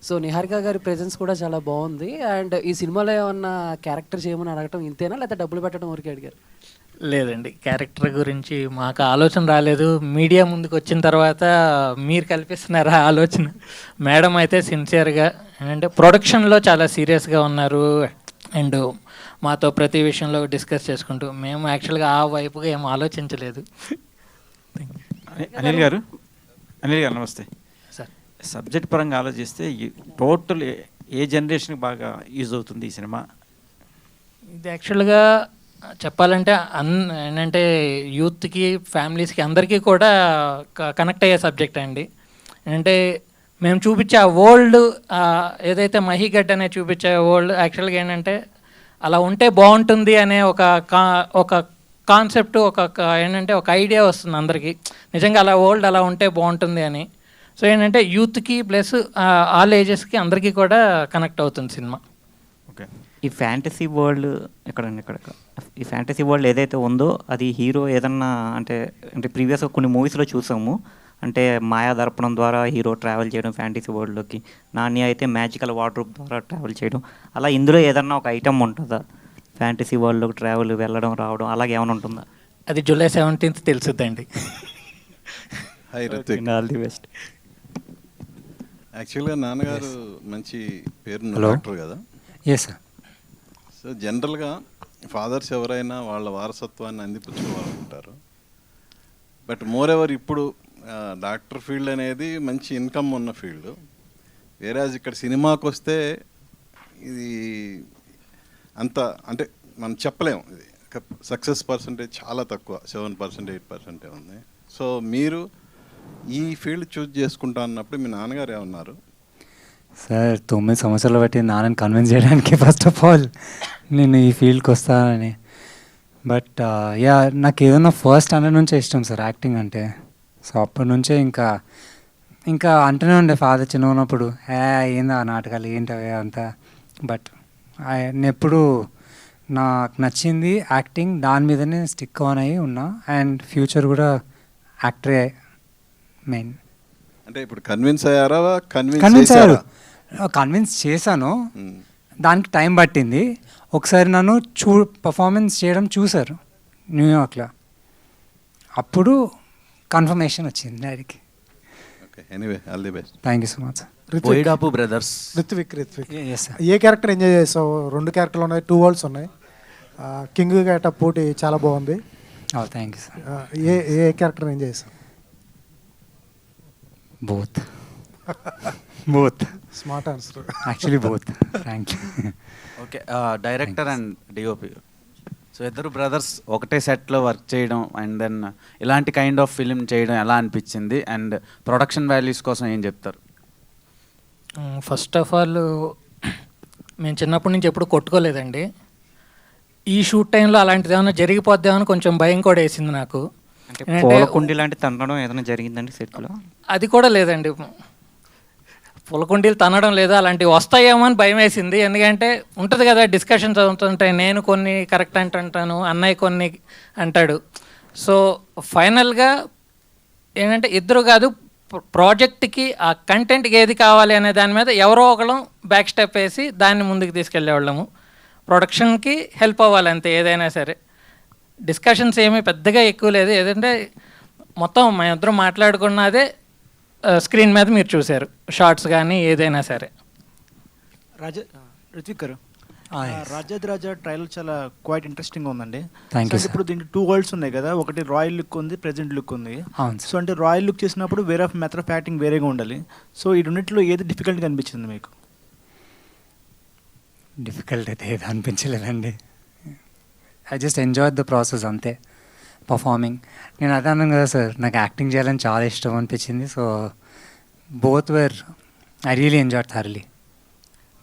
సో నిహారిక గారి ప్రెజెన్స్ కూడా చాలా బాగుంది. అండ్ ఈ సినిమాలో ఏమన్నా క్యారెక్టర్ చేయమని అడగటం ఇంతేనా, లేదా డబ్బులు పెట్టడం ఊరికే అడిగారు? లేదండి, క్యారెక్టర్ గురించి మాకు ఆలోచన రాలేదు. మీడియా ముందుకు వచ్చిన తర్వాత మీరు కల్పిస్తున్నారు ఆ ఆలోచన. మేడం అయితే సిన్సియర్గా అంటే ప్రొడక్షన్లో చాలా సీరియస్గా ఉన్నారు. అండ్ మాతో ప్రతి విషయంలో డిస్కస్ చేసుకుంటూ మేము యాక్చువల్గా ఆ వైపుగా ఏం ఆలోచించలేదు. అనిల్ గారు నమస్తే సార్. సబ్జెక్ట్ పరంగా ఆలోచిస్తే టోటల్ ఏ జనరేషన్కి బాగా యూజ్ అవుతుంది ఈ సినిమా? ఇది యాక్చువల్గా చెప్పాలంటే ఏంటంటే యూత్కి, ఫ్యామిలీస్కి అందరికీ కూడా కనెక్ట్ అయ్యే సబ్జెక్ట్ అండి. అంటే మేము చూపించే ఆ వరల్డ్ ఏదైతే మహిగడ్ అనే చూపించే వరల్డ్ యాక్చువల్గా ఏంటంటే అలా ఉంటే బాగుంటుంది అనే ఒక కాన్సెప్ట్, ఏంటంటే ఒక ఐడియా వస్తుంది అందరికీ, నిజంగా అలా వరల్డ్ అలా ఉంటే బాగుంటుంది అని. సో ఏంటంటే యూత్కి ప్లస్ ఆల్ ఏజెస్కి అందరికీ కూడా కనెక్ట్ అవుతుంది సినిమా. ఓకే. ఈ ఫ్యాంటసీ వరల్డ్ ఈ ఫ్యాంటసీ వరల్డ్ ఏదైతే ఉందో అది హీరో ఏదన్నా అంటే ప్రీవియస్గా కొన్ని మూవీస్లో చూసాము. అంటే మాయా దర్పణం ద్వారా హీరో ట్రావెల్ చేయడం ఫ్యాంటసీ వరల్డ్లోకి, నాని అయితే మ్యాజికల్ వార్డ్రోబ్ ద్వారా ట్రావెల్ చేయడం, అలా ఇందులో ఏదన్నా ఒక ఐటమ్ ఉంటుందా ఫ్యాంటసీ వరల్డ్లోకి ట్రావెల్ వెళ్ళడం రావడం అలాగే ఏమైనా ఉంటుందా? అది July 17th తెలుసుద్దండి. Hi Rithvik, all the best. యాక్చువల్గా నాన్నగారు మంచి పేరున్న హలో. డాక్టర్ కదా. Yes sir. సో జనరల్గా ఫాదర్స్ ఎవరైనా వాళ్ళ వారసత్వాన్ని అందిపుచ్చుకోవాలనుకుంటారు. బట్ మోర్ ఎవర్ ఇప్పుడు డాక్టర్ ఫీల్డ్ అనేది మంచి ఇన్కమ్ ఉన్న ఫీల్డ్. వేరేజ్ ఇక్కడ సినిమాకి వస్తే ఇది అంత అంటే మనం చెప్పలేము, ఇది సక్సెస్ పర్సంటేజ్ చాలా తక్కువ, 7%, 8% ఉంది. సో మీరు ఈ ఫీల్డ్ చూస్ చేసుకుంటా అన్నప్పుడు మీ నాన్నగారు ఏమన్నారు? సార్ 9 సంవత్సరాలు బట్టి నాన్నని కన్విన్స్ చేయడానికి ఫస్ట్ ఆఫ్ ఆల్ నేను ఈ ఫీల్డ్కి వస్తానని. బట్ యా నాకు ఏదన్నా ఫస్ట్ స్టాండర్డ్ నుంచే ఇష్టం సార్ యాక్టింగ్ అంటే. సో అప్పటి నుంచే ఇంకా అంటూనే ఉండే ఫాదర్ చిన్న ఉన్నప్పుడు, ఏందా నాటకాలు ఏంటవే అంతా. బట్ నేను ఎప్పుడు నాకు నచ్చింది యాక్టింగ్, దాని మీదనే స్టిక్ ఆన్ అయ్యి ఉన్నా. అండ్ ఫ్యూచర్ కూడా యాక్టరే మెయిన్. అంటే ఇప్పుడు కన్విన్స్ అయ్యారా? కన్విన్స్ అయ్యారు, కన్విన్స్ చేశాను. దానికి టైం పట్టింది. ఒకసారి నన్ను పర్ఫార్మెన్స్ చేయడం చూశారు న్యూయార్క్లో, అప్పుడు కన్ఫర్మేషన్ వచ్చింది డాడీకి. Okay, anyway all the best. Thank you so much. Boyidapu brothers. Rithvik Yes, sir. ఏ క్యారెక్టర్ ఎంజాయ్ చేసావు? 2 క్యారెక్టర్లు ఉన్నాయి, 2 వరల్డ్స్ ఉన్నాయి. కింగ్ గేటప్ పోటీ చాలా బాగుంది. Thank you sir. ఏ క్యారెక్టర్ ఎంజాయ్ చేసావు? Both. Smart answer. Actually both. Thank you. Okay, director and DOP, so ఇద్దరు బ్రదర్స్ ఒకటే సెట్లో వర్క్ చేయడం అండ్ దెన్ ఇలాంటి కైండ్ ఆఫ్ ఫిలిం చేయడం ఎలా అనిపించింది? అండ్ ప్రొడక్షన్ వాల్యూస్ కోసం ఏం చెప్తారు? ఫస్ట్ ఆఫ్ ఆల్ మేము చిన్నప్పటి నుంచి ఎప్పుడు కొట్టుకోలేదండి. ఈ షూట్ టైంలో అలాంటిది ఏమైనా జరిగిపోద్దామని కొంచెం భయం కూడా వేసింది నాకు. అంటే పూలకుండి లాంటి తనడం ఏదైనా జరిగిందండి సెట్లో? అది కూడా లేదండి, పులకుండీలు తనడం లేదా, అలాంటివి వస్తాయేమో అని భయం వేసింది. ఎందుకంటే ఉంటుంది కదా డిస్కషన్స్ అవుతుంటాయి, నేను కొన్ని కరెక్ట్ అంటాను, అన్నయ్య కొన్ని అంటాడు. సో ఫైనల్గా ఏంటంటే ఇద్దరు కాదు, ప్రాజెక్ట్కి ఆ కంటెంట్కి ఏది కావాలి అనే దాని మీద ఎవరో ఒకళ్ళం బ్యాక్ స్టెప్ వేసి దాన్ని ముందుకు తీసుకెళ్ళేవాళ్ళము. ప్రొడక్షన్కి హెల్ప్ అవ్వాలి అంతే, ఏదైనా సరే. డిస్కషన్స్ ఏమీ పెద్దగా ఎక్కువ లేదు, ఏదంటే మొత్తం మేమిద్దరం మాట్లాడుకున్నదే స్క్రీన్ మీద మీరు చూశారు, షార్ట్స్ కానీ ఏదైనా సరే. రిత్విక్ గారు, రాజాది రాజా ట్రైలర్ చాలా క్వైట్ ఇంట్రెస్టింగ్గా ఉందండి. Thank you. ఇప్పుడు దీంట్లో 2 వరల్డ్స్ ఉన్నాయి కదా, ఒకటి రాయల్ లుక్ ఉంది, ప్రెజెంట్ లుక్ ఉంది. అవును. సో అంటే రాయల్ లుక్ చేసినప్పుడు మెథడ్ ఆఫ్ యాక్టింగ్ వేరేగా ఉండాలి. సో ఈ రెండింటిలో ఏది డిఫికల్ట్గా అనిపించింది మీకు? డిఫికల్ట్ అయితే ఏది అనిపించలేదండి. I just enjoy the process అంతే, పర్ఫార్మింగ్. నేను అదే అన్నాను కదా సార్, నాకు యాక్టింగ్ చేయాలని చాలా ఇష్టం అనిపించింది. So both where I really enjoy thoroughly.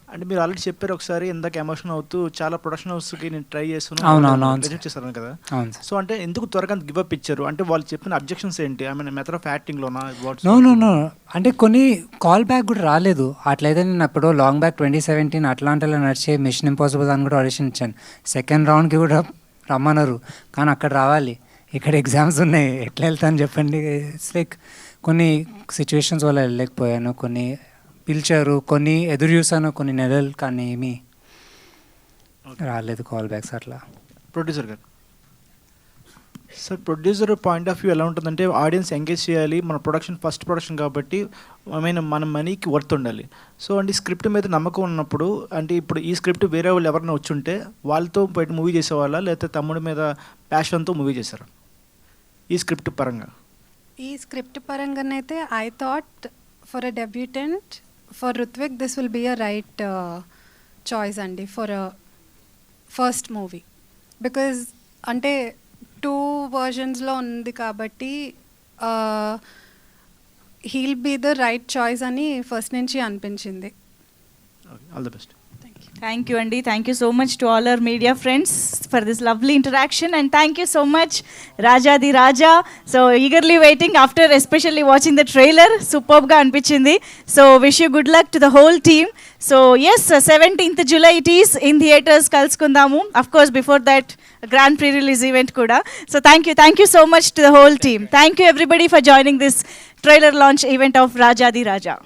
అంటే మీరు ఆల్రెడీ చెప్పారు ఒకసారి, ఇందాక ఎమోషన్ అవుతూ చాలా ప్రొడక్షన్ హౌస్కి నేను ట్రై అవునవును చేస్తున్నాను చేశాను కదా. అవును సార్. సో అంటే ఎందుకు త్వరగా గివ్ అప్ ఇచ్చారు? అంటే వాళ్ళు చెప్పిన అబ్జెక్షన్స్ ఏంటి? ఐ మీన్ మెథడ్ ఆఫ్ యాక్టింగ్లోనా? నో అంటే కొన్ని కాల్ బ్యాక్ కూడా రాలేదు. అట్లయితే నేను అప్పుడు లాంగ్ బ్యాక్ 2017 అట్లాంటిలో నడిచే మిషన్ ఇంపాసిబుల్ అని కూడా ఆడిషన్ ఇచ్చాను. సెకండ్ రౌండ్కి కూడా రమ్మన్నారు, కానీ అక్కడ రావాలి, ఇక్కడ ఎగ్జామ్స్ ఉన్నాయి, ఎట్లా వెళ్తాను చెప్పండి. ఇట్స్ లైక్ కొన్ని సిచ్యువేషన్స్ వల్ల వెళ్ళలేకపోయాను, కొన్ని పిలిచారు, కొన్ని ఎదురు చూసాను కొన్ని నెలలు, కానీ ఏమీ రాలేదు కాల్ బ్యాక్స్ అట్లా. ప్రొడ్యూసర్ గారు sir producer point of view ఎలా ఉంటుందంటే ఆడియన్స్ ఎంగేజ్ చేయాలి, మన ప్రొడక్షన్ ఫస్ట్ ప్రొడక్షన్ కాబట్టి మన మనీకి వర్త్ ఉండాలి. సో అంటే స్క్రిప్ట్ మీద నమ్మకం ఉన్నప్పుడు, అంటే ఇప్పుడు ఈ స్క్రిప్ట్ వేరే వాళ్ళు ఎవరైనా వచ్చుంటే వాళ్ళతో బయట మూవీ చేసేవాళ్ళ, లేకపోతే తమ్ముడి మీద ప్యాషన్తో మూవీ చేశారు ఈ స్క్రిప్ట్ పరంగా? ఈ స్క్రిప్ట్ పరంగానైతే I thought for a debutant for Ruthvik this will be a right choice అండి for a first movie. Because అంటే 2 వర్జన్స్లో ఉంది కాబట్టి he'll be the right choice అని ఫస్ట్ నుంచి అనిపించింది. All the best. Thank you, Andy. Thank you so much to all our media friends for this lovely interaction, and thank you so much, Raja Di Raja. So eagerly waiting after especially watching the trailer. Superb ga anpichindi. So wish you good luck to the whole team. So yes, 17th July it is in theaters Kalsukundamu. Of course, before that grand pre-release event kuda. So thank you so much to the whole team. Thank you everybody for joining this trailer launch event of Raja Di Raja.